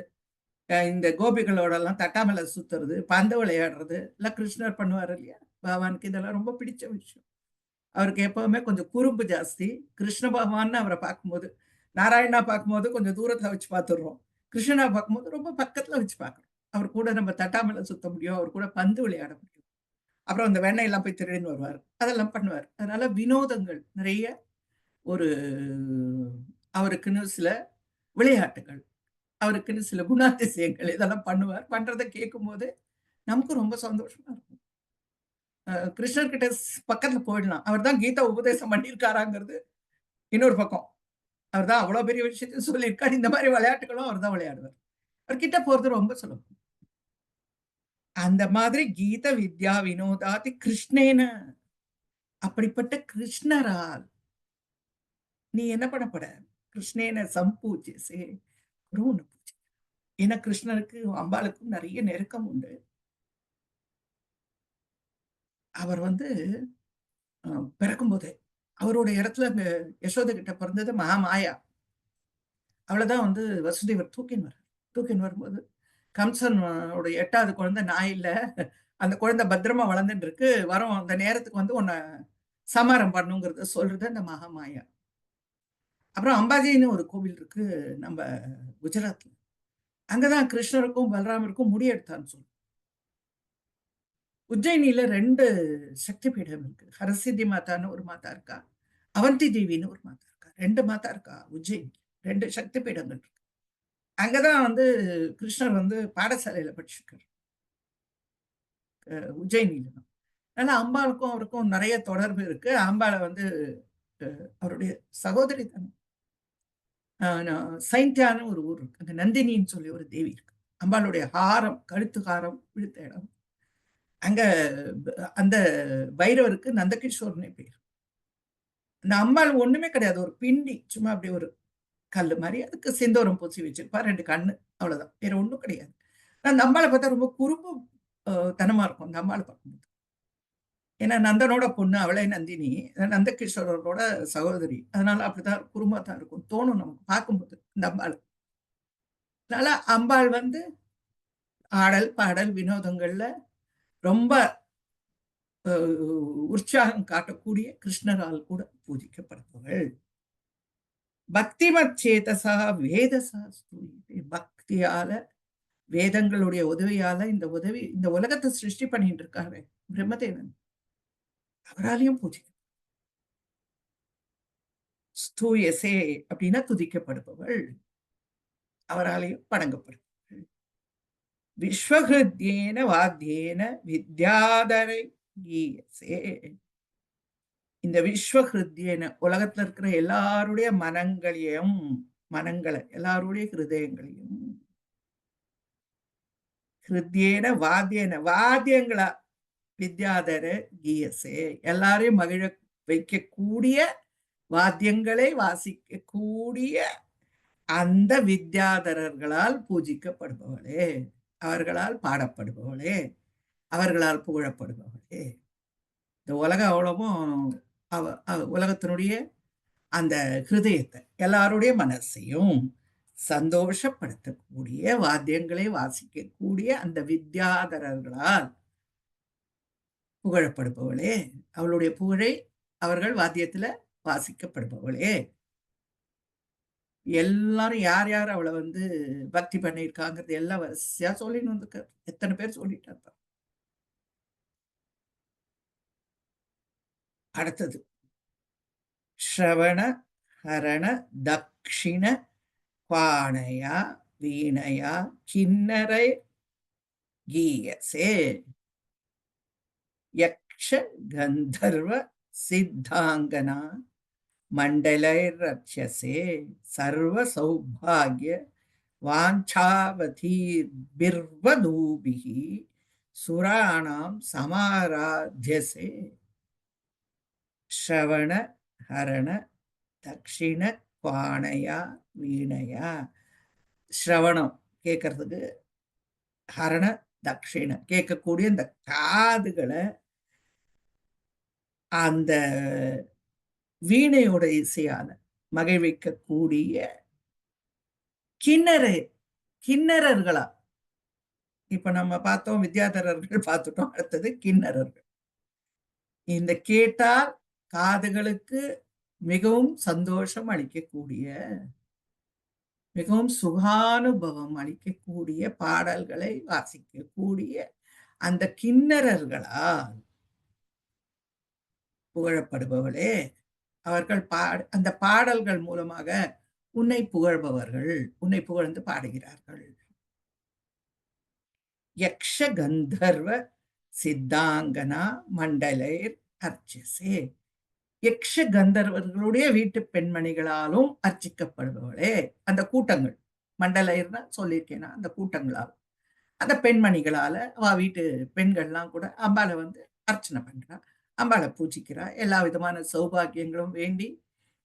Speaker 2: இந்த கோபிகளோட எல்லாம் தட்டாமலை சுத்துறது, பந்து விளையாடுறது எல்லாம் கிருஷ்ணர் பண்ணுவார் இல்லையா. பகவானுக்கு இதெல்லாம் ரொம்ப பிடிச்ச விஷயம். அவருக்கு எப்பவுமே கொஞ்சம் குறும்பு ஜாஸ்தி. கிருஷ்ண பகவான் அவரை பார்க்கும்போது, நாராயணா பார்க்கும்போது கொஞ்சம் தூரத்துல வச்சு பார்த்துடுறோம். கிருஷ்ணனா பார்க்கும்போது ரொம்ப பக்கத்துல வச்சு பார்க்கறோம். அவர் கூட நம்ம தட்டாமலை சுத்த முடியும், அவர் கூட பந்து விளையாட முடியும். அப்புறம் அந்த வெண்ணெய் எல்லாம் போய் திருடின்னு வருவார், அதெல்லாம் பண்ணுவார். அதனால வினோதங்கள் நிறைய. ஒரு அவருக்குன்னு சில விளையாட்டுகள், அவருக்குன்னு சில குணாதிசயங்கள், இதெல்லாம் பண்ணுவார். பண்றதை கேட்கும் போது நமக்கு ரொம்ப சந்தோஷமா இருக்கும். கிருஷ்ணர்கிட்ட பக்கத்துல போயிடலாம். அவர் தான் கீதா உபதேசம் பண்ணியிருக்காராங்கிறது இன்னொரு பக்கம். அவர் தான் அவ்வளவு பெரிய விஷயத்தையும் சொல்லியிருக்காரு. இந்த மாதிரி விளையாட்டுகளும் அவர் தான் விளையாடுவார். அவர்கிட்ட போறது ரொம்ப சுலபம். அந்த மாதிரி கீத வித்யா வினோதாதி கிருஷ்ணேன, அப்படிப்பட்ட கிருஷ்ணரால் நீ என்ன பண்ணப்பட? கிருஷ்ணேன சம்பூஜ்யசே, குருன்னு பூஜை. ஏன்னா கிருஷ்ணருக்கு அம்பாளுக்கும் நிறைய நெருக்கம் உண்டு. அவர் பிறக்கும் போதே அவரோட இடத்துல அந்த யசோதை கிட்ட பிறந்தது மகாமாயா. அவளைதான் வசுதேவர் தூக்கின்னு வரும்போது கம்சனோட 8வது குழந்தை நான் இல்ல, அந்த குழந்தை பத்திரமா வளர்ந்துட்டு இருக்கு, வரும் அந்த நேரத்துக்கு உன்னை சமாரம் பண்ணுங்கிறத சொல்றது அந்த மகாமாயா. அப்புறம் அம்பாஜின்னு ஒரு கோவில் இருக்கு நம்ம குஜராத்ல. அங்கதான் கிருஷ்ணருக்கும் பலராமருக்கும் முடி எடுத்தான்னு சொல்லு. உஜ்ஜயினியில 2 சக்தி பீடம் இருக்கு. ஹரசித்தி மாதான்னு ஒரு மாதா இருக்கா, அவந்தி தேவின்னு ஒரு மாதா இருக்கா. 2 மாதா இருக்கா உஜ்ஜயினி. 2 சக்தி பீடங்கள் இருக்கு. அங்கதான் கிருஷ்ணர் பாடசாலையில படிச்சிருக்காரு, உஜ்ஜயினியில தான். அதனால அம்பாளுக்கும் அவருக்கும் நிறைய தொடர்பு இருக்கு. அம்பாளை அவருடைய சகோதரி தானே. சைன்டியான்னு ஒரு ஊர் இருக்கு, அங்க நந்தினின்னு சொல்லி ஒரு தேவி இருக்கு. அம்பாளுடைய ஹாரம், கழுத்து ஹாரம் விழுத்த இடம். அங்க அந்த பைரவருக்கு நந்தகிஷோர்னே பேர். அந்த அம்பாள் ஒண்ணுமே கிடையாது, ஒரு பிண்டி, சும்மா அப்படி ஒரு கல்லு மாதிரி. அதுக்கு சிந்தூரம் பூசி வச்சிருப்பா, 2 கண்ணு, அவ்வளவுதான், வேற ஒண்ணும் கிடையாது. அந்த அம்பாளை பார்த்தா ரொம்ப குறும்பு தனமா இருக்கும் அந்த அம்பாளை பார்க்கும்போது. ஏன்னா நந்தனோட பொண்ணு, அவளே நந்தினி, நந்தகிஷோரோட சகோதரி. அதனால அப்படிதான் குறும்பா தான் இருக்கும் தோணும் நமக்கு பார்க்கும்போது இந்த அம்பாள். அதனால அம்பாள் ஆடல் பாடல் வினோதங்கள்ல ரொம்ப உற்சாகம் காட்டக்கூடிய கிருஷ்ணரால் கூட பூஜிக்கப்படுபவள். பக்திமத் சேதசா வேதசா ஸ்தூயதே. பக்தியால, வேதங்களுடைய உதவியால இந்த உலகத்தை சிருஷ்டி பண்ணிட்டு இருக்காரு பிரம்மதேவன், அவராலையும் பூஜிக்க. ஸ்தூயசே அப்படின்னா துதிக்கப்படுபவள், அவராலையும் வணங்கப்படுபவள். விஸ்வஹிருத்யேன வாத்தியேன வித்யாதரை கீயசே. இந்த விஸ்வஹிருத்யேன உலகத்துல இருக்கிற எல்லாருடைய மனங்களை எல்லாருடைய ஹிருதயங்களையும், ஹிருத்யேன வாத்தியேன வாத்தியங்களா, வித்யாதர கீயசே எல்லாரையும் மகிழ வைக்கக்கூடிய, வாத்தியங்களை வாசிக்கக்கூடிய அந்த வித்யாதரர்களால் பூஜிக்கப்படுபவளே, அவர்களால் பாடப்படுபவளே, அவர்களால் புகழப்படுபவளே. இந்த உலகம் அவ்வளவும் உலகத்தினுடைய அந்த ஹிருதயத்தை, எல்லாருடைய மனசையும் சந்தோஷப்படுத்தக்கூடிய, வாத்தியங்களை வாசிக்கக்கூடிய அந்த வித்யாதரர்களால் புகழப்படுபவளே, அவளுடைய புகழை அவர்கள் வாத்தியத்துல வாசிக்கப்படுபவளே. எல்லாரும் யார் யார் அவளை பக்தி பண்ணியிருக்காங்கிறது எல்லாம் வரிசையா சொல்லின்னு எத்தனை பேர் சொல்லிட்டாங்க. அடுத்தது ஸ்ரவண ஹரண தக்ஷிண பாணயா வீணயா கிண்ணரை கீயசே. யக்ஷ கந்தர்வ சித்தாங்கனா மண்டலைரட்சசே சர்வ சௌபாகிய வாஞ்சாவதீர்பிர்வதூபிஹி சுராணாம் சமாராத்யசே ஸ்ரவண ஹரண தக்ஷிண பாணையா வீணையா. ஸ்ரவணம் கேட்கறதுக்கு, ஹரண தக்ஷிண கேட்கக்கூடிய இந்த காதுகளை அந்த வீணையோட இசையால மகிழ்விக்கக்கூடிய கிண்ணறர்களா. இப்ப நம்ம பார்த்தோம் வித்யாதரர்கள் பார்த்துட்டோம், அடுத்தது கிண்ணறர்கள். இந்த கேட்டால் காதுகளுக்கு மிகவும் சந்தோஷம் அளிக்கக்கூடிய, மிகவும் சுகானுபவம் அளிக்கக்கூடிய பாடல்களை வாசிக்கக்கூடிய அந்த கிண்ணறர்களால் புகழப்படுபவளே, அவர்கள் அந்த பாடல்கள் மூலமாக உன்னை புகழ்பவர்கள், உன்னை புகழ்ந்து பாடுகிறார்கள். யக்ஷ கந்தர்வ சித்தாங்கனா மண்டலைர் அர்ச்சசே. யக்ஷ கந்தர்வர்களுடைய வீட்டு பெண்மணிகளாலும் அர்ச்சிக்கப்படுபவளே. அந்த கூட்டங்கள், மண்டலைர்னா சொல்லியிருக்கேனா, அந்த கூட்டங்களால், அந்த பெண்மணிகளால அவ வீட்டு பெண்கள்லாம் கூட அம்பாளை அர்ச்சனை பண்றா, அம்பாளை பூஜிக்கிறா. எல்லா விதமான சௌபாகியங்களும் வேண்டி,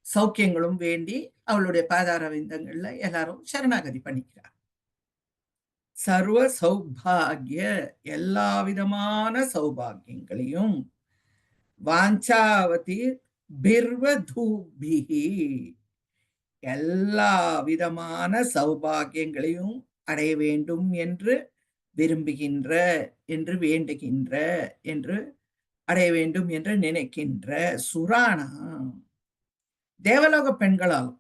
Speaker 2: சௌக்கியங்களும் வேண்டி அவளுடைய பாதார விந்தங்கள்ல எல்லாரும் சரணாகதி பண்ணிக்கிறார். சர்வ சௌபாகிய, எல்லா விதமான சௌபாகியங்களையும், வாஞ்சாவதி பிர்வதூபிஹி, எல்லா விதமான சௌபாகியங்களையும் அடைய வேண்டும் என்று விரும்புகின்ற, என்று வேண்டுகின்ற, என்று அடைய வேண்டும் என்று நினைக்கின்ற சுராணா, தேவலோக பெண்களாலும்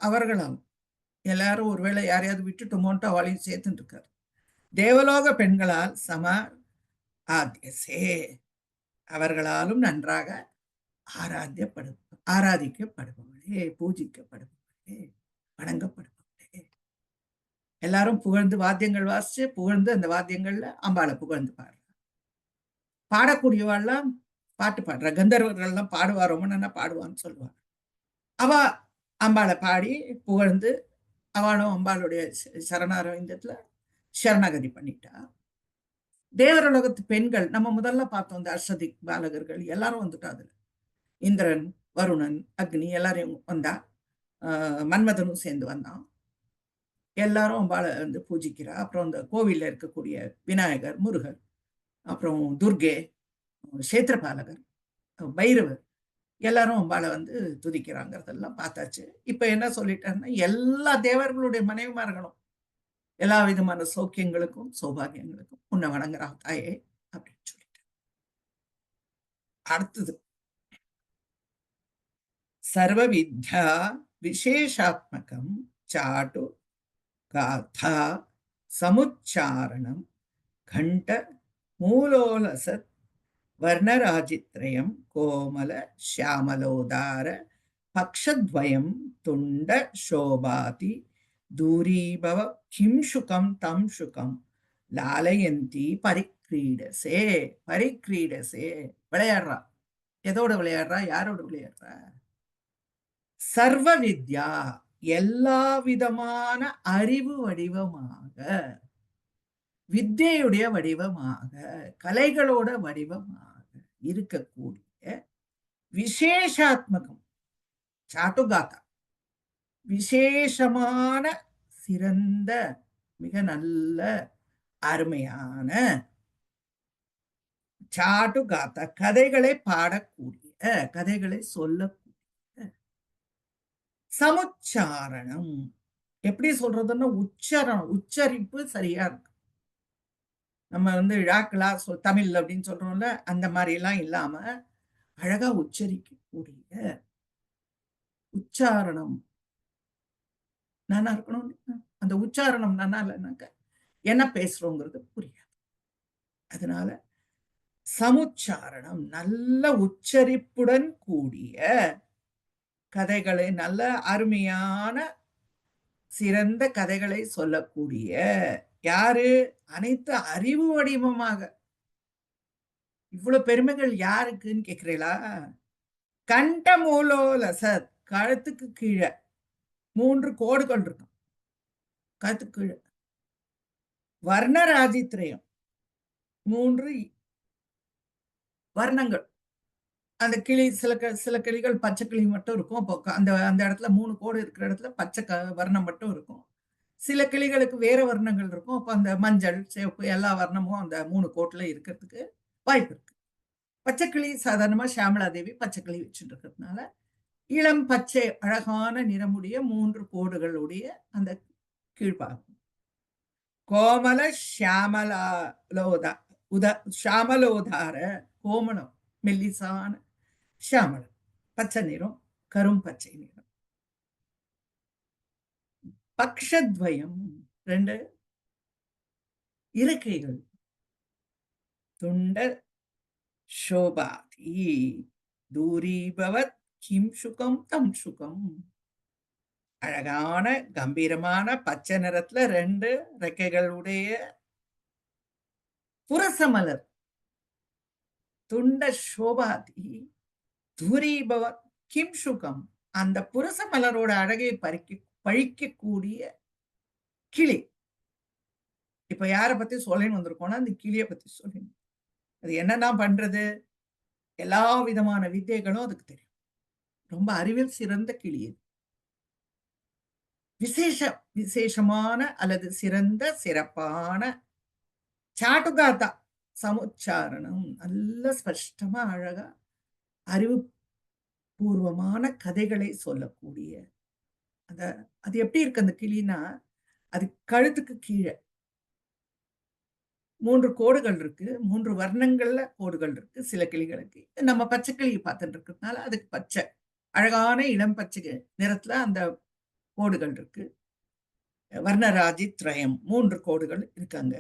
Speaker 2: அவர்களாலும், எல்லாரும் ஒருவேளை யாரையாவது விட்டுட்டோமோன்ட்டு அவளையும் சேர்த்துட்டு இருக்காரு. தேவலோக பெண்களால் சம ஆத்தியசே, அவர்களாலும் நன்றாக ஆராதிக்கப்படுபவளே, பூஜிக்கப்படுபவளே, வணங்கப்படுபவளே. எல்லாரும் புகழ்ந்து வாத்தியங்கள் வாசிச்சு புகழ்ந்து அந்த வாத்தியங்கள்ல அம்பாளை புகழ்ந்து பாடுற. பாடக்கூடியவாள்லாம் பாட்டு பாடுற, கந்தர்வர்கள்லாம் பாடுவா, ரொம்ப நல்லா பாடுவான்னு சொல்லுவாங்க. அவ அம்பாளை பாடி புகழ்ந்து அவளும் அம்பாளுடைய சரணாரவிந்தத்துல சரணாகதி பண்ணிட்டா. தேவரலோகத்து பெண்கள் நம்ம முதல்ல பார்த்தோம், இந்த அர்ஷதி பாலகர்கள் எல்லாரும் வந்துட்டா. அதுல இந்திரன், வருணன், அக்னி எல்லாரையும் வந்தா, மன்மதனும் சேர்ந்து வந்தான். எல்லாரும் அம்பாளை பூஜிக்கிறா. அப்புறம் இந்த கோவில்ல இருக்கக்கூடிய விநாயகர், முருகர், அப்புறம் துர்கே, கஷேத்திரபாலகர், பைரவர் எல்லாரும் அம்பாளை துதிக்கிறாங்கிறதெல்லாம் பார்த்தாச்சு. இப்ப என்ன சொல்லிட்டாருன்னா, எல்லா தேவர்களுடைய மனைவிமார்களும் எல்லா விதமான சௌக்கியங்களுக்கும் சௌபாகியங்களுக்கும் உன்னை வணங்குறா தாயே அப்படின்னு சொல்லிட்டார். அடுத்தது சர்வ வித்யா விசேஷாத்மகம் சாட்டு காதா சமுச்சாரணம் கண்ட மூலோலசத் வர்ணராஜித்ரயம் கோமல ஷியாமலோதார பக்ஷத்வயம் துண்ட சோபாதி தூரீபவ கிம் சுகம் தம் சுகம் லாலயந்தி பரிக்ரீடசே. பரிக்ரீடசே விளையாடுறா. எதோட விளையாடுறா? யாரோட விளையாடுறா? சர்வ வித்யா, எல்லா விதமான அறிவு வடிவமாக, வித்யுடைய வடிவமாக, கலைகளோட வடிவமாக இருக்கக்கூடிய விசேஷாத்மகம் சாட்டுகாத்தா, விசேஷமான சிறந்த மிக நல்ல அருமையான சாட்டுகாத்தா, கதைகளை பாடக்கூடிய, கதைகளை சொல்லக்கூடிய சமுச்சாரணம். எப்படி சொல்றதுன்னா உச்சரணம், உச்சரிப்பு சரியா இருக்கு. நம்ம ழாக்களா தமிழ் அப்படின்னு சொல்றோம்ல, அந்த மாதிரி எல்லாம் இல்லாம அழகா உச்சரிக்கக்கூடிய உச்சாரணம் நானா இருக்கணும். அந்த உச்சாரணம் நானா இல்லைனாக்க என்ன பேசுறோங்கிறது புரியாது. அதனால சமுச்சாரணம், நல்ல உச்சரிப்புடன் கூடிய கதைகளை, நல்ல அருமையான சிறந்த கதைகளை சொல்லக்கூடிய யாரு? அனைத்து அறிவு வடிவமாக. இவ்வளவு பெருமைகள் யாருக்குன்னு கேக்குறீங்களா? கண்ட மூலோலசத், கழுத்துக்கு கீழே 3 கோடுகள் இருக்கும் கழுத்துக்கு கீழே. வர்ணராஜித்ரயம், 3 வர்ணங்கள். அந்த கிளி சில கிளிகள் பச்சை கிளி மட்டும் இருக்கும். அப்போ அந்த அந்த இடத்துல 3 கோடு இருக்கிற இடத்துல பச்சை வர்ணம் மட்டும் இருக்கும். சில கிளிகளுக்கு வேற வர்ணங்கள் இருக்கும். அப்ப அந்த மஞ்சள், சிவப்பு எல்லா வர்ணமும் அந்த 3 கோட்டுல இருக்கிறதுக்கு வாய்ப்பு இருக்கு. பச்சை கிளி சாதாரணமா ஷியாமளா தேவி பச்சை கிளி வச்சுட்டு இருக்கிறதுனால, இளம் பச்சை அழகான நிறமுடைய 3 கோடுகளுடைய அந்த கீழ்பாகம். கோமல ஷியாமலோதார கோமளம் மெல்லிசான ஷியாமளம் பச்சை நிறம், கரும் பச்சை நிறம். பக்ஷத்வயம் 2 இறக்கைகள். துண்ட சோபாதி தூரீபவத் கிம் சுகம் தம் சுகம். அழகான கம்பீரமான பச்சை நிறத்துல 2 ரெக்கைகளுடைய புரசமலர். துண்ட சோபாதி தூரீபவத் கிம் சுகம். அந்த புரசமலரோட அழகை பழிக்கக்கூடிய கிளி. இப்ப யார பத்தி சொல்லின்னு வந்திருக்கோம்னா அந்த கிளிய பத்தி சொல்லணும். அது என்னெல்லாம் பண்றது, எல்லா விதமான வித்தைகளும் அதுக்கு தெரியும். ரொம்ப அறிவில் சிறந்த கிளி அது. விசேஷமான அல்லது சிறந்த சிறப்பான சாட்டுகாத்தா சமுச்சாரணம் நல்ல ஸ்பஷ்டமா அழகா அறிவு பூர்வமான கதைகளை சொல்லக்கூடிய அது எப்படி இருக்கு அந்த கிளினா, அது கழுத்துக்கு கீழே 3 கோடுகள் இருக்கு. 3 வர்ணங்கள்ல கோடுகள் இருக்கு சில கிளிகளுக்கு. நம்ம பச்சை கிளி பார்த்துட்டு இருக்கிறதுனால அதுக்கு பச்சை அழகான இளம் பச்சை நிறத்துல அந்த கோடுகள் இருக்கு. வர்ணராஜி திரயம் 3 கோடுகள் இருக்காங்க.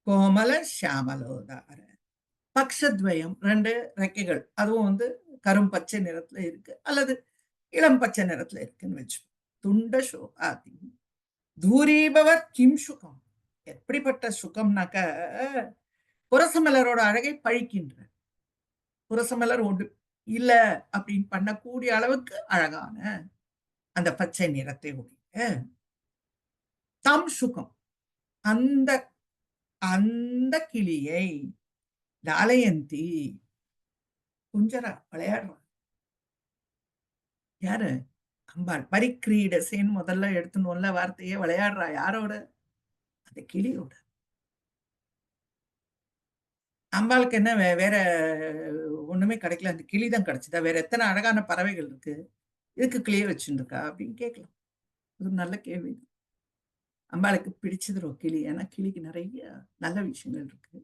Speaker 2: கோமல ஷியாமலோதார பக்ஷத்வயம் 2 ரெக்கைகள். அதுவும் கரும் பச்சை நிறத்துல இருக்கு அல்லது இளம் பச்சை நிறத்துல இருக்குன்னு வச்சு. துண்ட சோபாதி தூரீபவத் கிம் சுகம். எப்படிப்பட்ட சுகம்னாக்க புரசமலரோட அழகை பழிக்கின்ற. புரசமலர் ஒன்று இல்ல அப்படின்னு பண்ணக்கூடிய அளவுக்கு அழகான அந்த பச்சை நிறத்தை உடைய தம் சுகம். அந்த அந்த கிளியை லாலயந்தி குஞ்சரா விளையாடுறான். யாரு? அம்பாள். பரிக்கிரீடசேன்னு முதல்ல எடுத்துன்னு வார்த்தையே விளையாடுறா. யாரோட? அந்த கிளியோட. அம்பாளுக்கு என்ன வேற ஒண்ணுமே கிடைக்கல, அந்த கிளிதான் கிடைச்சதா? வேற எத்தனை அழகான பறவைகள் இருக்கு, இதுக்கு கிளிய வச்சுட்டு இருக்கா அப்படின்னு கேட்கலாம். ஒரு நல்ல கேள்வி. அம்பாளுக்கு பிடிச்சது ஒரு கிளி. ஏன்னா கிளிக்கு நிறைய நல்ல விஷயங்கள் இருக்கு.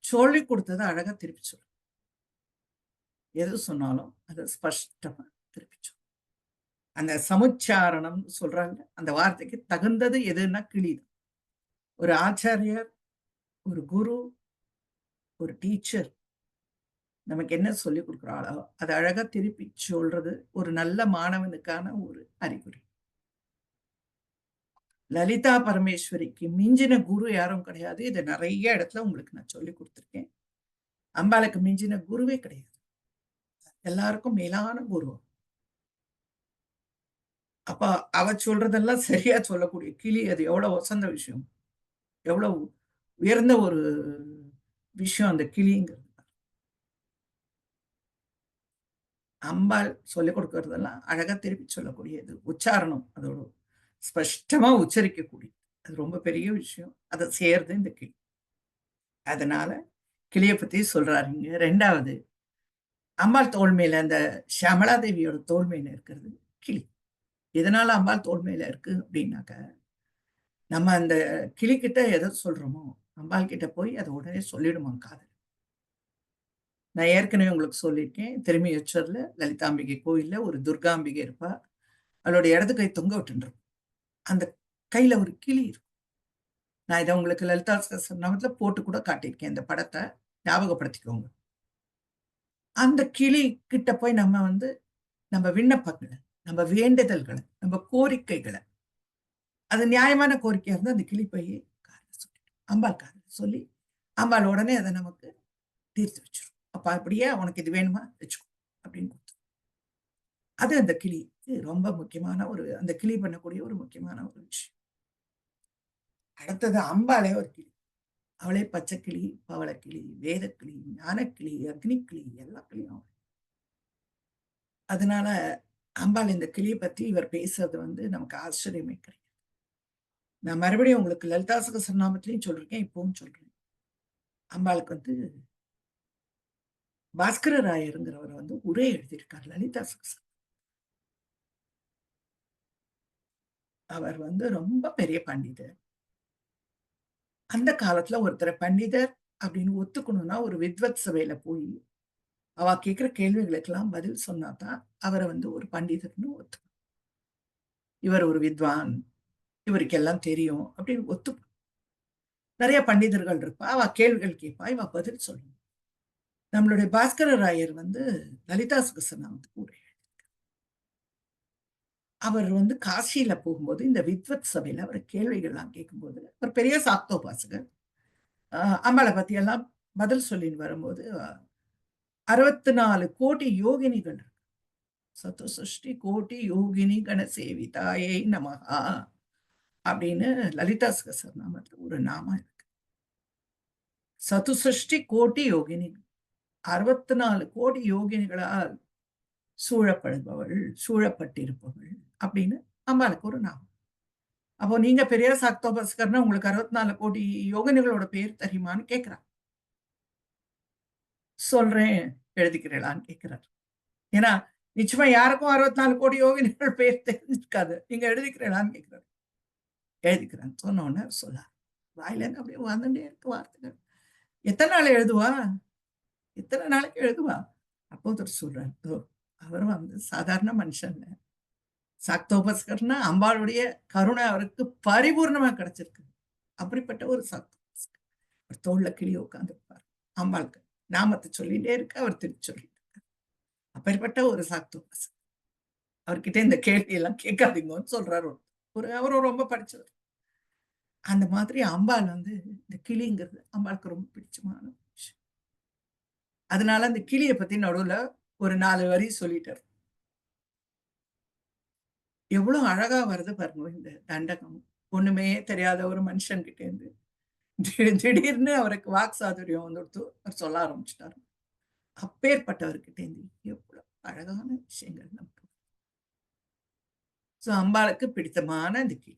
Speaker 2: சொல்லி கொடுத்ததை அழகா திருப்பி சொல்லும். எது சொன்னாலும் அதை ஸ்பஷ்டமா திருப்பி சொல்லும். அந்த சமுச்சாரணம் சொல்றாங்க, அந்த வார்த்தைக்கு தகுந்தது எதுன்னா கிளிதான். ஒரு ஆச்சாரியர், ஒரு குரு, ஒரு டீச்சர் நமக்கு என்ன சொல்லி கொடுக்குறாளோ அதை அழகா திருப்பி சொல்றது ஒரு நல்ல மாணவனுக்கான ஒரு அறிகுறி. லலிதா பரமேஸ்வரிக்கு மிஞ்சின குரு யாரும் கிடையாது. இதை நிறைய இடத்துல உங்களுக்கு நான் சொல்லி கொடுத்துருக்கேன். அம்பாளுக்கு மிஞ்சின குருவே கிடையாது. எல்லாருக்கும் மேலான குரு. அப்ப அவ சொல்றதெல்லாம் சரியா சொல்லக்கூடிய கிளி. அது எவ்வளவு வசந்த விஷயம், எவ்வளவு உயர்ந்த ஒரு விஷயம் அந்த கிளிங்கிறது. அம்பாள் சொல்லிக் கொடுக்கறதெல்லாம் அழகா திருப்பி சொல்லக்கூடியது. உச்சாரணம் அதோட ஸ்பஷ்டமா உச்சரிக்கக்கூடிய அது ரொம்ப பெரிய விஷயம். அதை சேர்ந்து இந்த கிளி. அதனால கிளியை பத்தி சொல்றாருங்க. 2வது அம்பாள் தோல் மேல, அந்த ஷியாமளா தேவியோட தோல் மேல இருக்கிறது கிளி. எதனால அம்பாள் தோல் மேல இருக்கு அப்படின்னாக்க, நம்ம அந்த கிளி கிட்ட எதை சொல்றோமோ அம்பாள் கிட்ட போய் அதை உடனே சொல்லிடுமா காதல். நான் ஏற்கனவே உங்களுக்கு சொல்லியிருக்கேன். திருமியச்சூர்ல லலிதாம்பிகை கோயில்ல ஒரு துர்காம்பிகை இருப்பா. அவளோட இடது கை தொங்க விட்டுருக்கும். அந்த கையில ஒரு கிளி இருக்கும். நான் இதை உங்களுக்கு லலிதா சகஸ்ரநாமத்துல போட்டு கூட காட்டியிருக்கேன். இந்த படத்தை ஞாபகப்படுத்திக்கோங்க. அந்த கிளி கிட்ட போய் நம்ம விண்ணப்பங்களை, நம்ம வேண்டுதல்களை, நம்ம கோரிக்கைகளை, அது நியாயமான கோரிக்கையா இருந்தா அந்த கிளி போய் அம்பாள் காதல் சொல்லி அம்பாள் உடனே அதை நமக்கு தீர்த்து வச்சிடும். அப்ப அப்படியே உனக்கு இது வேணுமா வச்சுக்கோ அப்படின்னு கொடுத்து. அது அந்த கிளிக்கு ரொம்ப முக்கியமான அந்த கிளி பண்ணக்கூடிய ஒரு முக்கியமான ஒரு விஷயம். அடுத்தது அம்பாலே ஒரு கிளி. அவளே பச்சைக்கிளி, பவளக்கிளி, வேதக்கிளி, ஞானக்கிளி, அக்னிக்கிளி, எல்லா கிளியும் அவள். அதனால அம்பாள் இந்த கிளியை பத்தி இவர் பேசுறது வந்து நமக்கு ஆச்சரியமே கிடையாது. நான் மறுபடியும் உங்களுக்கு லலிதா சகஸ்ரநாமத்திலையும் சொல்றேன், இப்பவும் சொல்றேன். அம்பாளுக்கு வந்து பாஸ்கர ராயருங்கிறவர் வந்து உரை எழுதியிருக்கார் லலிதா சகஸ்ரநாமம். அவர் வந்து ரொம்ப பெரிய பண்டிதர். அந்த காலத்துல ஒருத்தரை பண்டிதர் அப்படின்னு ஒத்துக்கணும்னா ஒரு வித்வத் சபையில போய் அவ கேட்கிற கேள்விகளுக்கெல்லாம் பதில் சொன்னாதான் அவரை வந்து ஒரு பண்டிதர்னு ஒத்துக்கணும். இவர் ஒரு வித்வான், இவருக்கு எல்லாம் தெரியும் அப்படின்னு ஒத்துக்கணும். நிறைய பண்டிதர்கள் இருப்பா, அவ கேள்விகள் கேட்பா, இவ பதில் சொல்லணும். நம்மளுடைய பாஸ்கர ராயர் வந்து லலிதா சகஸ்ரநாமத்துக்கு உரை. அவர் வந்து காசியில போகும்போது இந்த வித்வத் சபையில அவர் கேள்விகள்லாம் கேட்கும்போது ஒரு பெரிய சாக்தோபாசகர் அம்பாளை பத்தி எல்லாம் பதில் சொல்லின்னு வரும்போது 64 கோடி யோகினிகள் இருக்கு. சதுசஷ்டி கோடி யோகினி கண சேவிதாயை நமஹா அப்படின்னு லலிதா சகஸ்ரநாமத்துல ஒரு நாமம் இருக்கு. சதுசஷ்டி கோடி யோகினி, 64 கோடி யோகினிகளால் சூழப்படுபவள், சூழப்பட்டிருப்பவள் அப்படின்னு அம்பாளுக்கு ஒரு நாமம். அப்போ நீங்க பெரிய சாக்தோபாசகர்னா உங்களுக்கு 64 கோடி யோகினிகளோட பேர் தெரியுமான்னு கேட்கிறார். சொல்றேன், எழுதிக்கிறீங்களான்னு கேட்கிறார். ஏன்னா நிச்சயமா யாருக்கும் 64 கோடி யோகினிகள் பேர் தெரிஞ்சிருக்காது. நீங்க எழுதிக்கிறீங்களான்னு கேட்கிறார். எழுதிக்கிறேன் சொன்ன உடனே சொல்லார். வாயில இருந்து அப்படியே வந்துட்டே இருக்கு வார்த்தைகள். எத்தனை நாள் எழுதுவா, எத்தனை நாளைக்கு எழுதுவா? அப்போ ஒருத்தர் சொல்றாரு, அவர் வந்து சாதாரண மனுஷன், சாக்தோபாசகர்னா அம்பாளுடைய கருணை அவருக்கு பரிபூர்ணமா கிடைச்சிருக்கு. அப்படிப்பட்ட ஒரு சாக்தோபாசகர். அவர் தோல்ல கிளி உட்கார்ந்துருப்பார். அம்பாளுக்கு நாமத்தை சொல்லிட்டே இருக்க, அவர் திருப்பி சொல்லிட்டு இருக்கார். அப்படிப்பட்ட ஒரு சாக்தோபாசகர். அவர்கிட்ட இந்த கேள்வி எல்லாம் கேட்காதீங்கன்னு சொல்றாரு. அவரும் ரொம்ப படிச்சவர். அந்த மாதிரி அம்பாள் வந்து இந்த கிளிங்கிறது அம்பாளுக்கு ரொம்ப பிடிச்சமான விஷயம். அதனால அந்த கிளியை பத்தி நடுவுல ஒரு 4 வரி சொல்லிட்டார். எவ்வளவு அழகா வருது பாருங்க இந்த தண்டகம். ஒண்ணுமே தெரியாத ஒரு மனுஷன் கிட்ட இருந்து திடீர்னு அவருக்கு வாக் சாதுரியம் வந்துடுத்து, அவர் சொல்ல ஆரம்பிச்சிட்டாரு. அப்பேற்பட்டவர்கிட்ட இருந்து எவ்வளவு அழகான விஷயங்கள் நமக்கு. சோ அம்பாளுக்கு பிடித்தமான அந்த கிளி.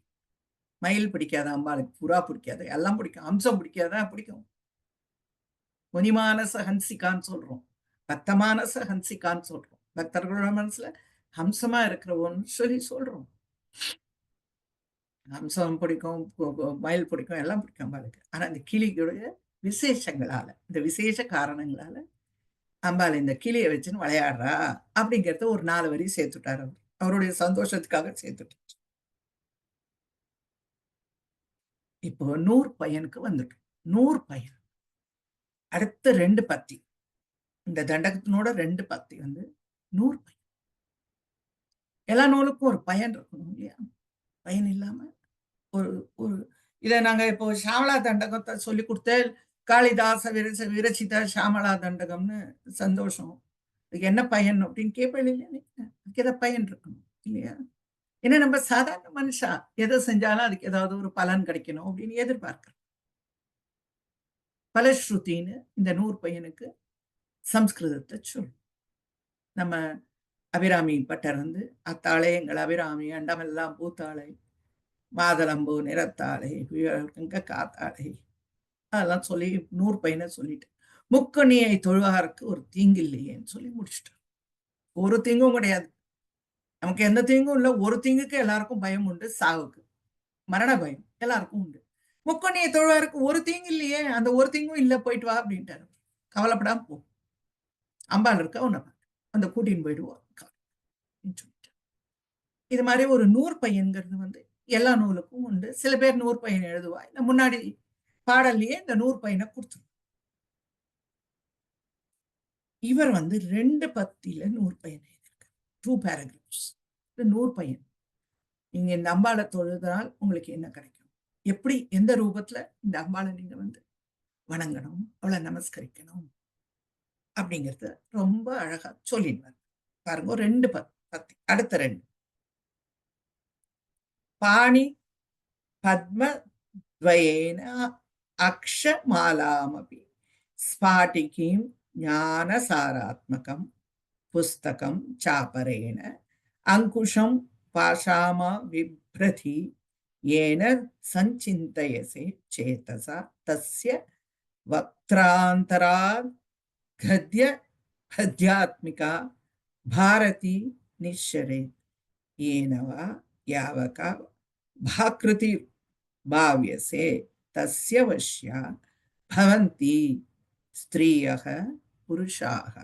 Speaker 2: மயில் பிடிக்காத அம்பாளுக்கு, புறா பிடிக்காத, எல்லாம் பிடிக்கும். அம்சம் பிடிக்காதா? பிடிக்கும். முனிமானச ஹன்சிகான்னு சொல்றோம், பக்தமானச ஹன்சிகான்னு சொல்றோம். பக்தர்களோட மனசுல ஹம்சமா இருக்கிறவன்னு சொல்லி சொல்றோம். ஹம்சம் பிடிக்கும், மயில் பிடிக்கும், எல்லாம் பிடிக்கும் அம்பாளுக்கு. ஆனா இந்த கிளிகளுடைய விசேஷங்களால, இந்த விசேஷ காரணங்களால அம்பாள் இந்த கிளியை வச்சுன்னு விளையாடுறா அப்படிங்கிறத ஒரு 4 வரி சேர்த்துட்டார். அவர் அவருடைய சந்தோஷத்துக்காக சேர்த்துட்டார். இப்போ 100 பையனுக்கு வந்துட்டோம். 100 பையன் அடுத்த 2 பத்தி, இந்த தண்டகத்தினோட 2 பத்தி வந்து 100 பையன். எல்லா நூலுக்கும் ஒரு பயன் இருக்கணும் இல்லையா? பயன் இல்லாம ஒரு ஒரு இதை நாங்க இப்போ ஷாமலா தண்டகத்தை சொல்லி கொடுத்து காளிதாச விரச்சித ஷாமலா தண்டகம்னு சந்தோஷம். அதுக்கு என்ன பயன் அப்படின்னு கேட்பேன் இல்லையா? அதுக்கு எதாவது பயன் இருக்கணும் இல்லையா? ஏன்னா நம்ம சாதாரண மனுஷா எதை செஞ்சாலும் அதுக்கு ஏதாவது ஒரு பலன் கிடைக்கணும் அப்படின்னு எதிர்பார்க்கிறோம். பலஸ்ருத்தின்னு இந்த 100 பையனுக்கு சம்ஸ்கிருதத்தை சொல்லும். நம்ம அபிராமி பட்டர் வந்து அத்தாளே எங்கள் அபிராமி அண்டமெல்லாம் பூத்தாளை மாதளம்பூ நிறத்தாளை காத்தாளை அதெல்லாம் சொல்லி 100 பையனை சொல்லிட்டு முக்கணியை தொழுவாருக்கு ஒரு தீங்கு இல்லையேன்னு சொல்லி முடிச்சுட்டார். ஒரு தீங்கும் கிடையாது, நமக்கு எந்த தீங்கும் இல்லை. ஒரு தீங்குக்கு எல்லாருக்கும் பயம் உண்டு, சாவுக்கு மரண பயம் எல்லாருக்கும் உண்டு. முக்கணியை தொழுவாருக்கு ஒரு தீங்கு இல்லையே, அந்த ஒரு தீங்கும் இல்லை, போயிட்டு வா அப்படின்ட்டாரு. கவலைப்படாம போ, அம்பாள் இருக்க உன்னை அந்த கூட்டின்னு போயிடுவோம் சொல்லிட்டு. இது மாதிரி ஒரு 100 பையன்கிறது வந்து எல்லா நூலுக்கும் உண்டு. சில பேர் 100 பையன் எழுதுவா, இல்ல முன்னாடி பாடல்லையே இந்த 100 பையனை கொடுத்துரும். இவர் வந்து 2 பத்தியில 100 பையன் எழுதியிருக்கார். 2 பேராகிராஃப்ஸ். 100 பையன். நீங்க இந்த அம்பாளை தொழுதால் உங்களுக்கு என்ன கிடைக்கும், எப்படி எந்த ரூபத்துல இந்த அம்பாளை நீங்க வந்து வணங்கணும், அவளை நமஸ்கரிக்கணும் அப்படிங்கறத ரொம்ப அழகா சொல்லிடுவார் பாருங்க. 2 பத்தி. அடுத்த 2 பாணி பத்ம துவயேன அக்ஷமாலாமபி ஸ்பாட்டிகீம் ஞானசாராத்மகம் புஸ்தகம் சாபரேன அங்குஷம் பாஷாமா விப்ரதி ஏன சஞ்சிந்தயசே சேதசா தஸ்ய வக்த்ராந்தராத் கத்ய பத்யாத்மிகா பாரதி நிஷரேத் ஏனவா யாவகா பாக்ருதி பாவ்யசே தஸ்ய வஷ்யா பவந்தி ஸ்திரீயः புருஷாः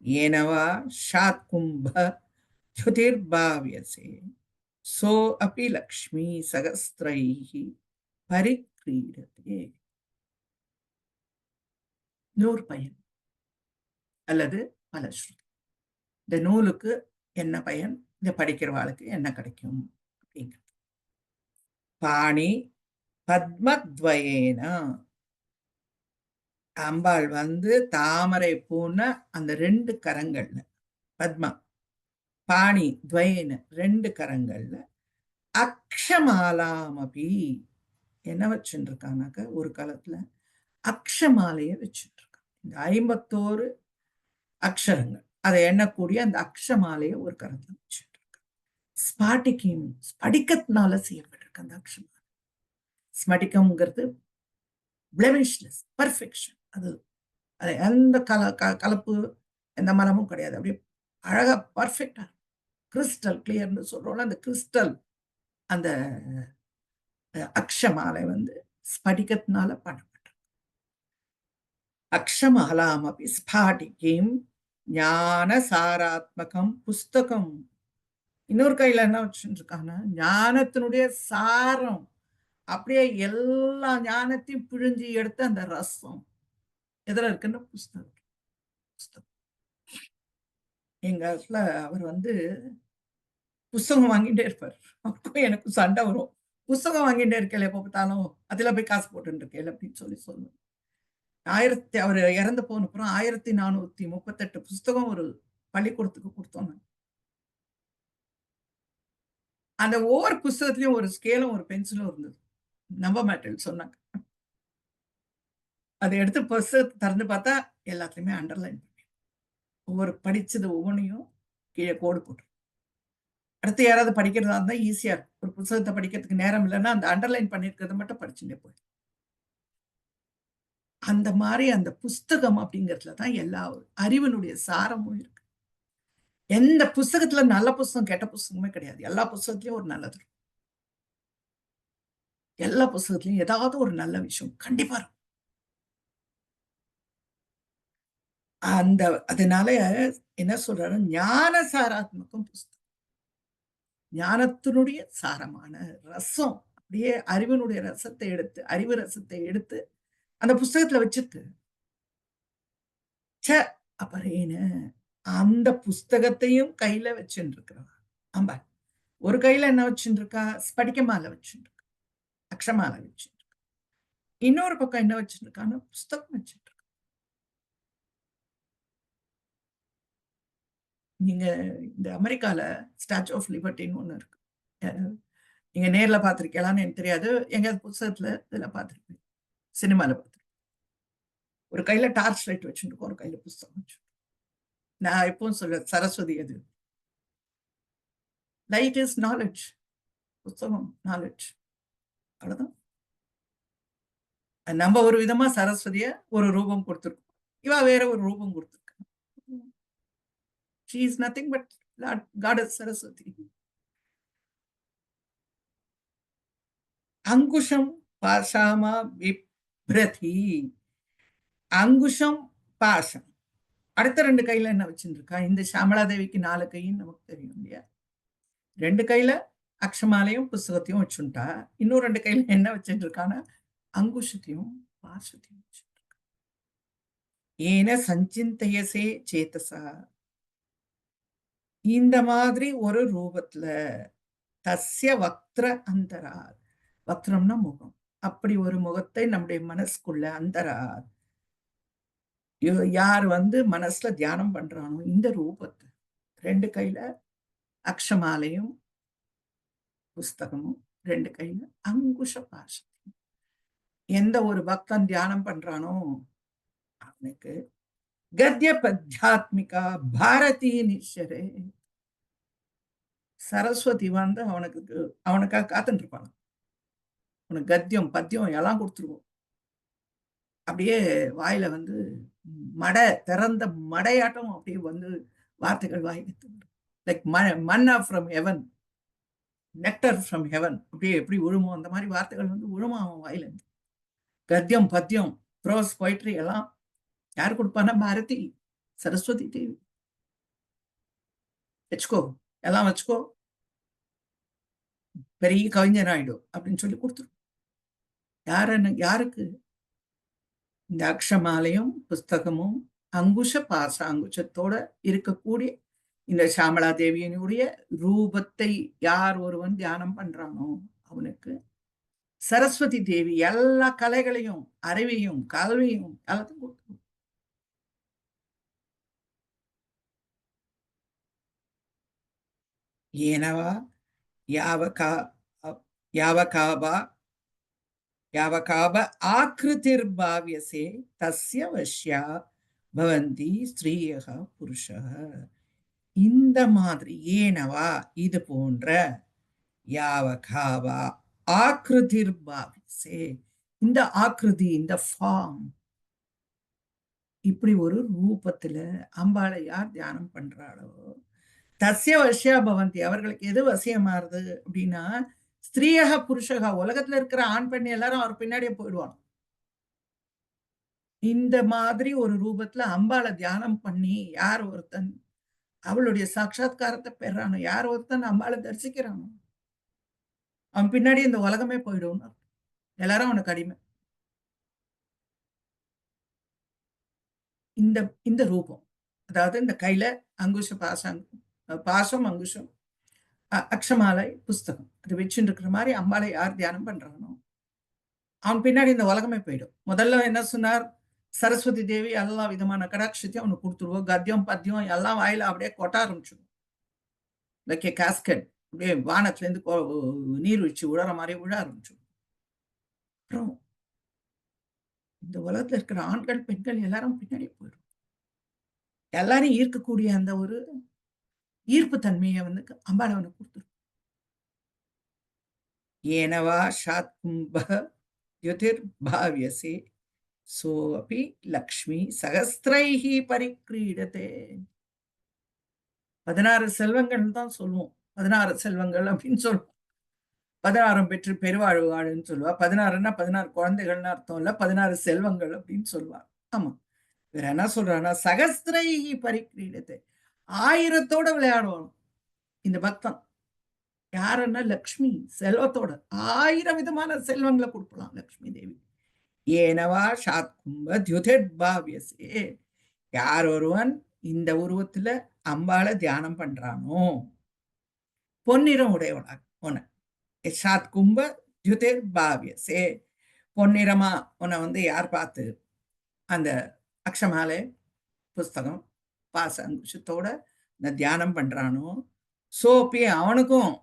Speaker 2: ஏனவா ஷாத்கும்ப த்யுதிர்பாவ்யசே சோ அபி லக்ஷ்மி சகஸ்ரைः பரிக்ரீடதே. நூறு பயன் அல்லது பலஸ்ருதி. இந்த நூலுக்கு என்ன பயன், இதை படிக்கிறவாளுக்கு என்ன கிடைக்கும் அப்படிங்கிறது. பாணி பத்மத்வயேன, அம்பாள் வந்து தாமரை பூன அந்த 2 கரங்கள்ல, பத்மா பாணி துவயேன 2 கரங்கள்ல, அக்ஷமாலாமபி என்ன வச்சுட்டு இருக்கானாக்க, ஒரு காலத்துல அக்ஷமாலைய வச்சுட்டு இருக்கான். இந்த 51 அக்ஷரங்கள் அதை எண்ணக்கூடிய அந்த அக்ஷமாலைய ஒரு கரத்துல வச்சுட்டு இருக்கான். ஸ்பாட்டிகம், ஸ்படிகத்தினால செய்யப்பட்டிருக்கு அந்த அக்ஷமாலை. ஸ்படிகம்ங்கிறது பிளெமிஷ்லெஸ், பர்ஃபெக்ஷன். அது எந்த கலப்பு எந்த மரமும் கிடையாது. அப்படியே அழகா பர்ஃபெக்டா கிறிஸ்டல் கிளியர்னு சொல்றோம்ல, அந்த கிறிஸ்டல் அந்த அக்ஷமாலை வந்து ஸ்படிகத்தினால பண்ணப்பட்டது. அக்ஷமாலாமபி ஸ்பாட்டிகம் ஞான சாராத்மகம் புஸ்தகம். இன்னொரு கையில என்ன வச்சுட்டு இருக்காங்கன்னா, ஞானத்தினுடைய சாரம், அப்படியே எல்லா ஞானத்தையும் பிழிஞ்சி எடுத்து அந்த ரசம் எதுல இருக்குன்னு புஸ்தகம். எங்க இடத்துல அவர் வந்து புஸ்தகம் வாங்கிட்டே இருப்பார். அவருக்கும் எனக்கும் சண்டை வரும். புஸ்தகம் வாங்கிட்டே இருக்கல, எப்ப பார்த்தாலும் அதுல போய் காசு போட்டு இருக்கேன் அப்படின்னு சொல்லுவேன். அவர் இறந்து போன அப்புறம் 1438 புஸ்தகம் ஒரு பள்ளிக்கூடத்துக்கு கொடுத்தோம். அந்த ஒவ்வொரு புஸ்தகத்திலயும் ஒரு ஸ்கேலும் ஒரு பென்சிலும் இருந்தது. நம்ப மாட்டேன்னு சொன்னாங்க. அதை எடுத்து புஸ்தகத்தை திறந்து பார்த்தா எல்லாத்துலயுமே அண்டர்லைன் பண்ணி ஒவ்வொரு படிச்சது ஒவ்வொன்றையும் கீழே கோடு போட்டு. அடுத்து யாராவது படிக்கிறதா இருந்தா ஈஸியா இருக்கும். ஒரு புத்தகத்தை படிக்கிறதுக்கு நேரம் இல்லைன்னா அந்த அண்டர்லைன் பண்ணிருக்கிறத மட்டும் படிச்சுட்டே போய். அந்த மாதிரி அந்த புஸ்தகம் அப்படிங்கிறதுலதான் எல்லா அறிவினுடைய சாரமும் இருக்கு. எந்த புஸ்தகத்துல நல்ல புஸ்தகம் கெட்ட புஸ்தகமே கிடையாது. எல்லா புஸ்தகத்திலயும் ஒரு நல்லது, எல்லா புஸ்தகத்திலயும் ஏதாவது ஒரு நல்ல விஷயம் கண்டிப்பா இருக்கும். அந்த அதனால என்ன சொல்றாரு, ஞான சாராத்மகம் புஸ்தகம், ஞானத்தினுடைய சாரமான ரசம், அப்படியே அறிவினுடைய ரசத்தை எடுத்து, அறிவு ரசத்தை எடுத்து அந்த புஸ்தகத்துல வச்சிருக்கு. அப்புறேன்னு அந்த புஸ்தகத்தையும் கையில வச்சுட்டு இருக்கிறவா ஆம்பா. ஒரு கையில என்ன வச்சுட்டு இருக்கா, ஸ்படிக மாலை வச்சுட்டு இருக்கா, அக்ஷமாலை வச்சுட்டு இருக்கா. இன்னொரு பக்கம் என்ன வச்சுட்டு இருக்கான்னு புஸ்தகம் வச்சுட்டு இருக்கா. நீங்க இந்த அமெரிக்கால ஸ்டாச்சு ஆஃப் லிபர்ட்டின்னு ஒண்ணு இருக்கு. நீங்க நேர்ல பார்த்திருக்கீங்களான்னு எனக்கு தெரியாது. எங்கேயாவது புத்தகத்துல இதுல பார்த்திருப்பீங்க, சினிமால பார்த்திருக்கேன். ஒரு கையில டார்ச் லைட் வச்சுட்டு இருக்கோம், ஒரு கையில புஸ்தகம் வச்சு. நான் எப்பவும் சொல்ல, சரஸ்வதி அது. லைட் இஸ் நாலேஜ், புஸ்தகம் நாலேஜ், அவ்வளவுதான். நம்ம ஒரு விதமா சரஸ்வதிய ஒரு ரூபம் கொடுத்துருக்கோம், இவ வேற ஒரு ரூபம் கொடுத்துருக்க. She is nothing but Goddess Saraswati. அங்குஷம் பாஷாமா விப்ரதி. அங்குஷம் Bhashyam. அடுத்த 2 கையில என்ன வச்சுருக்கா, இந்த சாமளா தேவிக்கு 4 கைன்னு நமக்கு தெரியும் இல்லையா. 2 கையில அக்ஷமாலையும் புஸ்தகத்தையும் வச்சுட்டா, இன்னும் 2 கையில என்ன வச்சுட்டு இருக்கான்னா அங்குஷத்தையும் பாஷத்தையும் வச்சுட்டு இருக்கா. ஏன சஞ்சிந்தயசே சேதசா, இந்த மாதிரி ஒரு ரூபத்துல, தஸ்ய வக்ர அந்தரா, வக்ரம்னா முகம், அப்படி ஒரு முகத்தை நம்முடைய மனசுக்குள்ள அந்தரா யார் வந்து மனசுல தியானம் பண்றானோ இந்த ரூபத்தை, 2 கையில அக்ஷமாலையும் புஸ்தகமும், 2 கையில அங்குஷ பாஷம், எந்த ஒரு பக்தன் தியானம் பண்றானோ அவனுக்கு கத்ய பத்யாத்மிகா பாரதி நிஷரே, சரஸ்வதி வந்து அவனுக்காக காத்துட்டு இருப்பான். உனக்கு கத்தியம் பத்தியம் எல்லாம் கொடுத்துருவோம். அப்படியே வாயில வந்து திறந்த மடையாட்டம் அப்படியே வந்து வார்த்தைகள் வாயில like Manna from heaven, nectar from heaven அப்படியே எப்படி விழுமோ அந்த மாதிரி வார்த்தைகள் வந்து விழுமா அவன் வாயில இருந்து. கத்தியம் பத்தியம் ப்ரோஸ் பொய்ட்ரி எல்லாம் யார் கொடுப்பானா? பாரதி, சரஸ்வதி தேவி. வச்சுக்கோ, எல்லாம் வச்சுக்கோ, பெரிய கவிஞர் ஆயிடும் அப்படின்னு சொல்லி கொடுத்துரும். யாருக்கு? இந்த அக்ஷமாலையும் புஸ்தகமும் அங்குஷ பாசாங்குஷத்தோட இருக்கக்கூடிய இந்த சாமளா தேவியினுடைய ரூபத்தை யார் ஒருவன் தியானம் பண்றானோ அவனுக்கு சரஸ்வதி தேவி எல்லா கலைகளையும் அறிவையும் கல்வியும் எல்லாத்தையும் கொடுத்து ஏனவா யாவகாப ஆக்ருதிர்பாவ்யசே தஸ்ய வஷ்யா பவந்தி ஸ்ரீயக புருஷः. இந்த மாதிரி ஏனவா இது போன்ற யாவகாவா ஆக்ருதிர்பாவ்யசே, இந்த ஆக்ருதி இந்த ஃபார்ம் இப்படி ஒரு ரூபத்துல அம்பாளை யார் தியானம் பண்றாளோ தஸ்ய வஷ்யா பவந்தி, அவர்களுக்கு எது வசியமாறுது அப்படின்னா ஸ்திரீயக புருஷக, உலகத்துல இருக்கிற ஆண் பெண் எல்லாரும் அவர் பின்னாடியே போயிடுவாங்க. இந்த மாதிரி ஒரு ரூபத்துல அம்பாளை தியானம் பண்ணி யார் ஒருத்தன் அவளுடைய சாட்சாத்காரத்தை பெறானோ, யார் ஒருத்தன் அம்பாளை தரிசிக்கிறானோ அவன் பின்னாடி இந்த உலகமே போயிடும். எல்லாரும் அவனுக்கு அடிமை. இந்த ரூபம், அதாவது இந்த கையில அங்குஷ பாசம் அங்குஷம் அக்ஷமாலை புஸ்தகம் அது வச்சுட்டு இருக்கிற மாதிரி அம்பாளை யார் தியானம் பண்றானோ அவன் பின்னாடி இந்த உலகமே போயிடும். முதல்ல என்ன சொன்னார்? சரஸ்வதி தேவி எல்லா விதமான கடாட்சத்தையும் அவனுக்கு கொடுத்துருவோம். கத்தியம் பத்தியம் எல்லாம் வாயில அப்படியே கொட்ட ஆரம்பிச்சிடும். லைக் ஏ காஸ்கட், அப்படியே வானத்துல இருந்து நீர் வச்சு விழற மாதிரி விழ ஆரம்பிச்சிடும். அப்புறம் இந்த உலகத்துல இருக்கிற ஆண்கள் பெண்கள் எல்லாரும் பின்னாடி போயிடும். எல்லாரும் ஈர்க்கக்கூடிய அந்த ஒரு ஈர்ப்பு தன்மையை வந்து அம்பாளை அவனுக்கு கொடுத்துரும். ஏனவா ஷாத் கும்ப யுதிர் பாவ்யசே சோ அப்பி லக்ஷ்மி சகஸ்திரைஹி பரிக்ரீடதே. 16 செல்வங்கள் தான் சொல்லுவோம். 16 செல்வங்கள் அப்படின்னு சொல்லுவோம். 16 பெற்று பெருவாழ்வு வாழுன்னு சொல்லுவா. 16ன்னா 16 குழந்தைகள்னு அர்த்தம் இல்ல, 16 செல்வங்கள் அப்படின்னு சொல்லுவா. ஆமா, வேற என்ன சொல்றான்னா சகஸ்திரைஹி பரிக்ரீடதே, 1000தோட விளையாடுவான் இந்த பக்தன். யாருன்னா லக்ஷ்மி, செல்வத்தோட 1000 விதமான செல்வங்களை கொடுக்கலாம் லக்ஷ்மி தேவி. ஏனவா ஷாத் கும்ப தியுதிர்பாவ்யசே, யார் ஒருவன் இந்த உருவத்துல அம்பாளை தியானம் பண்றானோ பொன்னிறம் உடையவனாக உன ஷாத் கும்ப தியுதிர்பாவ்யசே, பொன்னிறமா உன்னை வந்து யார் பார்த்து அந்த அக்ஷமாலை புஸ்தகம் பாச அங்குஷத்தோட இந்த தியானம் பண்றானோ சோப்பி அவனுக்கும்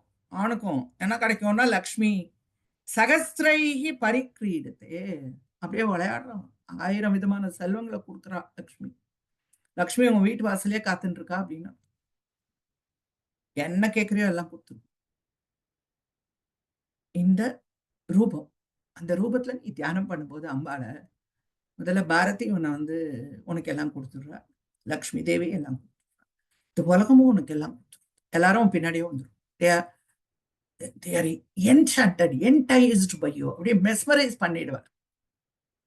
Speaker 2: என்ன கிடைக்கும்னா லக்ஷ்மி சகஸ்திரைஹி பரிக்ரீடத்தே, அப்படியே விளையாடுறான். 1000 விதமான செல்வங்களை கொடுக்குறா லக்ஷ்மி. லக்ஷ்மி உங்க வீட்டு வாசலே காத்துட்டு இருக்கா அப்படின்னா என்ன கேட்கறியோ எல்லாம் கொடுத்துரும். இந்த ரூபம், அந்த ரூபத்துல நீ தியானம் பண்ணும்போது அம்பாளை முதல்ல பாரதி உன்னை வந்து உனக்கு எல்லாம் கொடுத்துடுறா, லக்ஷ்மி தேவி எல்லாம் கொடுத்துடுறா, இந்த உலகமும் உனக்கு எல்லாம் கொடுத்துரும். எல்லாரும் பின்னாடியே வந்துடும். they are enchanted, enticed by you, அப்படியே மெஸ்மரைஸ் பண்ணிடுவார்.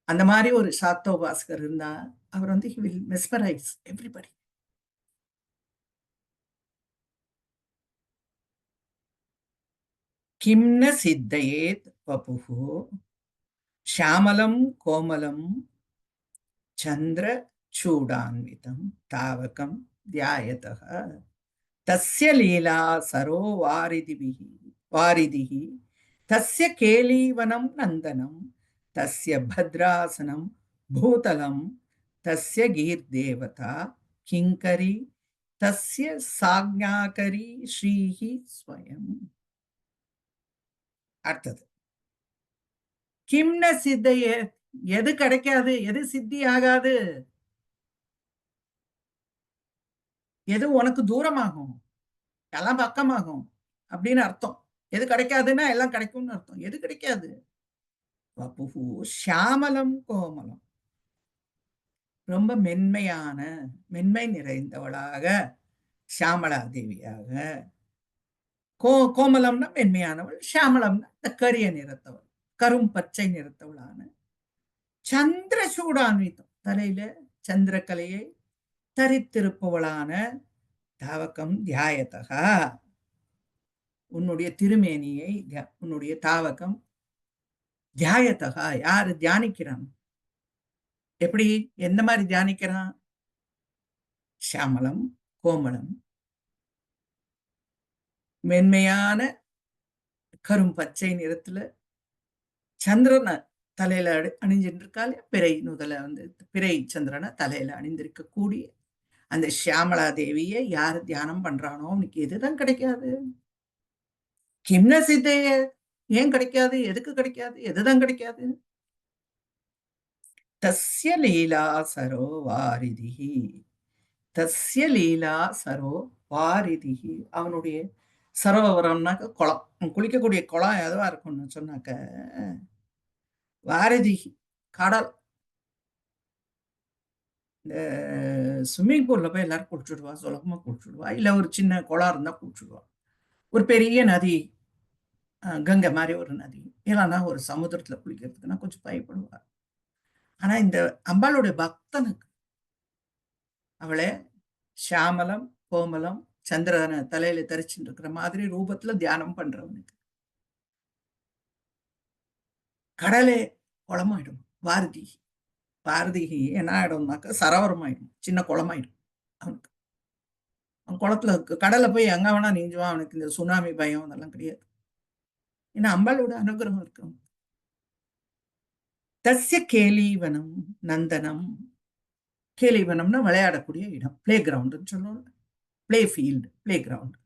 Speaker 2: அந்த மாதிரி ஒரு சாத்தோபாஸ்கர் இருந்தா அவர் வந்து he will mesmerize everybody. கிம்ன சித்தயேத் வபுஹு ஷாமலம் கோமலம் சந்திர சூடான்விதம் தாவகம் தியாயதஹ தஸ்ய லீலா சரோ வாரிதிஹி தஸ்ய கேலீவனம் நந்தனம் தஸ்ய பத்ராசனம் பூதலம் தஸ்ய கீர்தேவதா கிங்கரி தஸ்ய சாக்ஞாகரி ஸ்ரீஹி ஸ்வயம். அடுத்தது கிம்ன சித்தைய, எது கிடைக்காது, எது சித்தி ஆகாது, எது உனக்கு தூரமாகும், எல்லாம் பக்கமாகும் அப்படின்னு அர்த்தம். எது கிடைக்காதுன்னா எல்லாம் கிடைக்கும்னு அர்த்தம். எது கிடைக்காது? வபுஹு ஷியாமலம் கோமலம், ரொம்ப மென்மையான, மென்மை நிறைந்தவளாக, ஷியாமலா தேவியாக. கோமலம்னா மென்மையானவள், ஷியாமலம்னா இந்த கரிய நிறத்தவள், கரும் பச்சை நிறத்தவளான, சந்திர சூடான்விதம், தலையில சந்திரக்கலையை தரித்திருப்பவளான, தாவகம் தியாயதகா, உன்னுடைய திருமேனியை, உன்னுடைய தாவகம் தியாயதகா, யாரு தியானிக்கிறான்? எப்படி, எந்த மாதிரி தியானிக்கிறான்? ஷியாமலம் கோமலம், மென்மையான கரும் பச்சை நிறத்துல சந்திரனை தலையில அணிஞ்சிட்டு இருக்காள். பிறை நுதல பிறை சந்திரனை தலையில அணிந்திருக்கக்கூடிய அந்த ஷியாமலா தேவியை யாரு தியானம் பண்றானோ அவனுக்கு எதுதான் கிடைக்காது? கிம்ன சித்தைய ஏன் கிடைக்காது? எதுக்கு கிடைக்காது? எதுதான் கிடைக்காது? தஸ்ய லீலா சரோ வாரிதிஹி, தஸ்ய லீலா சரோ வாரிதிஹி, அவனுடைய சரோவரம்னாக்க குளம், குளிக்கக்கூடிய குளம் எதுவா இருக்கும்னு சொன்னாக்க வாரிதிஹி, கடல். இந்த ஸ்விம்மிங் பூல்ல போய் எல்லாரும் குளிச்சுடுவா, சுலபமா குளிச்சுடுவா. இல்ல ஒரு சின்ன குளம் இருந்தா குளிச்சுடுவா. ஒரு பெரிய நதி, கங்கை மாதிரி ஒரு நதி, இல்லைன்னா ஒரு சமுத்திரத்துல குளிக்கிறதுக்குன்னா கொஞ்சம் பயப்படுவா. ஆனா இந்த அம்பாளுடைய பக்தனுக்கு, அவளை ஷியாமலம் கோமலம் சந்திரனை தலையில தரிச்சுட்டு இருக்கிற மாதிரி ரூபத்துல தியானம் பண்றவனுக்கு கடலே குளமாயிடும். வாரதி, பாரதிகி என்ன ஆயிடும்னாக்க சரோவரம் ஆயிடும், சின்ன குளமாயிடும் அவனுக்கு. அவன் குளத்துல கடலை போய் எங்க வேணா நீஞ்சுவான். அவனுக்கு இந்த சுனாமி பயம் அதெல்லாம் கிடையாது. ஏன்னா அம்பாளோட அனுகிரகம் இருக்கு. தஸ்ய கேலீவனம் நந்தனம், கேலீவனம்னா விளையாடக்கூடிய இடம், பிளே கிரவுண்டுன்னு சொல்லுவோம். Play field, play ground.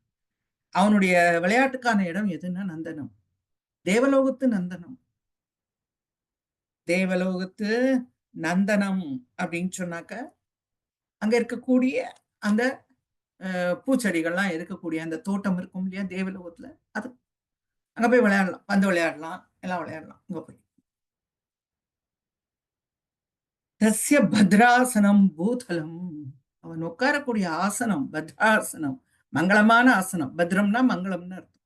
Speaker 2: அவனுடைய விளையாட்டுக்கான இடம் எதுன்னா நந்தனம், தேவலோகத்து நந்தனம். தேவலோகத்து நந்தனம் அப்படின்னு சொன்னாக்க அங்க இருக்கக்கூடிய அந்த பூச்செடிகள்லாம் இருக்கக்கூடிய அந்த தோட்டம் இருக்கும் இல்லையா தேவலோகத்துல, அது அங்க போய் விளையாடலாம், பந்து விளையாடலாம், எல்லாம் விளையாடலாம் அங்க போய். தஸ்ய பத்ராசனம் பூதலம், அவன் உட்காரக்கூடிய ஆசனம் பத்ராசனம், மங்களமான ஆசனம். பத்ரம்னா மங்களம்னு அர்த்தம்.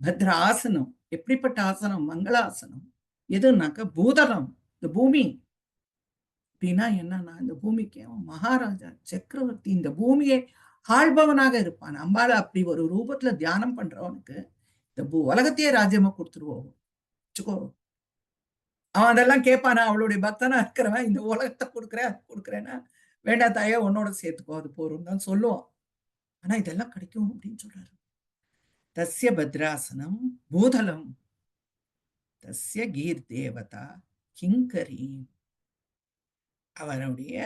Speaker 2: பத்ர ஆசனம் எப்படிப்பட்ட ஆசனம்? மங்களாசனம். எதுனாக்க பூதலம், இந்த பூமி. அப்படின்னா என்னன்னா, இந்த பூமிக்கு அவன் மகாராஜா, சக்கரவர்த்தி, இந்த பூமியை ஆள்பவனாக இருப்பான். அம்பாளை அப்படி ஒரு ரூபத்துல தியானம் பண்றவனுக்கு இந்த உலகத்தையே ராஜ்யமா கொடுத்துருவோம் வச்சுக்கோ. அவன் அதெல்லாம் கேட்பானா? அவளுடைய பக்தனா இருக்கிறவன் இந்த உலகத்தை கொடுக்குறேன்னா வேண்டா தாயே, உன்னோட சேர்த்துக்கோ, அது போரும் தான் சொல்லுவான். ஆனா இதெல்லாம் கிடைக்கும் அப்படின்னு சொல்றாரு. தஸ்ய பத்ராசனம் பூதலம், தஸ்ய கீர் தேவதா கிங்கரி, அவனுடைய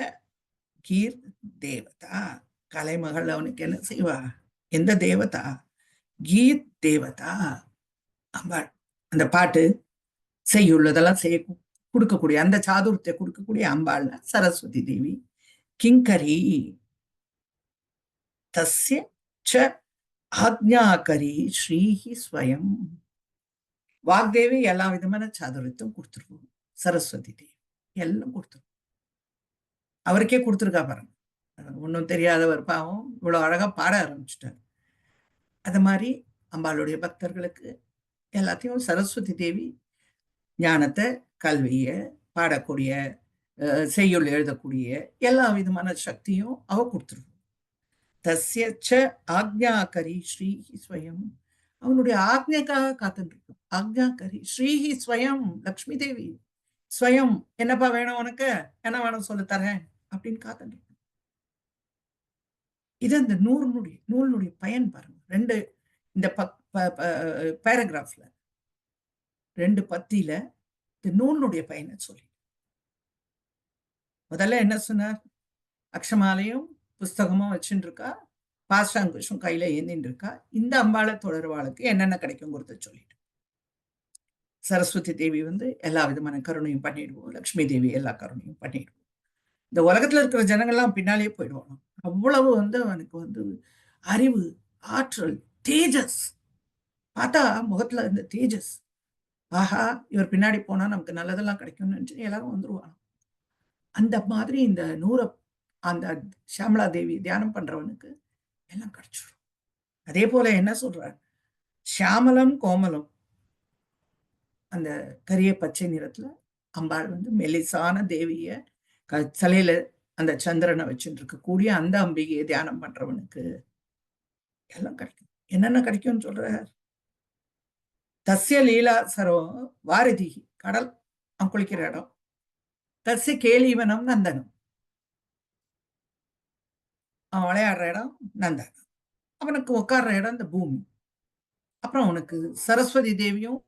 Speaker 2: கீர் தேவதா கலைமகள் அவனுக்கு என்ன செய்வா? எந்த தேவதா? கீத் தேவதா அம்பாள். அந்த பாட்டு செய்யுள்ளதெல்லாம் செய்ய கொடுக்கக்கூடிய, அந்த சாதுர்யத்தை கொடுக்கக்கூடிய அம்பாள்னா சரஸ்வதி தேவி. கிங்கரி தஸ்ய ச ஆக்ஞாகரி ஸ்ரீஹி ஸ்வயம், வாக்தேவி எல்லா விதமான சாதுரியத்தையும் கொடுத்துருவோம். சரஸ்வதி தேவி எல்லாம் கொடுத்துருவோம். அவருக்கே கொடுத்துருக்கா பாருங்க. ஒன்றும் தெரியாதவர் பாவம் இவ்வளவு அழகா பாட ஆரம்பிச்சுட்டார். அது மாதிரி அம்பாளுடைய பக்தர்களுக்கு எல்லாத்தையும் சரஸ்வதி தேவி ஞானத்தை, கல்விய, பாடக்கூடிய, செய்யுள் எழுதக்கூடிய எல்லா விதமான சக்தியும் அவ கொடுத்துருவோம். தஸ்ய ச ஆக்ஞாகரி ஸ்ரீஹி ஸ்வயம், அவனுடைய ஆக்ஞைக்காக காத்துட்டு இருக்கும். ஆக்ஞாகரி ஸ்ரீஹி ஸ்வயம், லக்ஷ்மி தேவி ஸ்வயம், என்னப்பா வேணும் உனக்கு, என்ன வேணும் சொல்லு தரேன் அப்படின்னு காத்துட்டு இருக்கும். இது இந்த நூலினுடைய பயன் பாருங்க. ரெண்டு இந்த பேராகிராஃப்ல 2 பத்தியில இந்த நூலினுடைய பயனை சொல்லி, முதல்ல என்ன சொன்னார்? அக்ஷமாலையும் புஸ்தகமும் வச்சுட்டு இருக்கா, பாஷாங்குஷம் கையில ஏந்தின்னு இருக்கா. இந்த அம்பாளை தொடர்வாளுக்கு என்னென்ன கிடைக்குங்கிறத சொல்லிட்டு, சரஸ்வதி தேவி வந்து எல்லா விதமான கருணையும் பண்ணிடுவோம். லக்ஷ்மி தேவி எல்லா கருணையும் பண்ணிடுவோம். இந்த உலகத்துல இருக்கிற ஜனங்கள்லாம் பின்னாலேயே போயிடுவாங்க. அவ்வளவு வந்து அவனுக்கு வந்து அறிவு, ஆற்றல், தேஜஸ். பார்த்தா முகத்துல இந்த தேஜஸ். ஆஹா! இவர் பின்னாடி போனா நமக்கு நல்லதெல்லாம் கிடைக்கும்னு நினைச்சு எல்லாரும் வந்துருவாங்க. அந்த மாதிரி இந்த அந்த ஷியாமளா தேவி தியானம் பண்றவனுக்கு எல்லாம் கிடைச்சிடும். அதே போல என்ன சொல்றார்? ஷியாமளம் கோமலம். அந்த கரிய பச்சை நிறத்துல அம்பாள் வந்து மெலிசான தேவிய தலையில அந்த சந்திரனை வச்சுட்டு இருக்கக்கூடிய அந்த அம்பிகையை தியானம் பண்றவனுக்கு எல்லாம் கிடைக்கும். என்னென்ன கிடைக்கும்னு சொல்றார்? தஸ்ய லீலா சரோம் வாரதி, கடல் அவன் குளிக்கிற இடம். தஸ்ய கேலீவனம் நந்தனம், அவன் விளையாடுற இடம் நந்தனம். அவனுக்கு உட்கார்ற இடம் இந்த பூமி. அப்புறம் அவனுக்கு சரஸ்வதி தேவியும்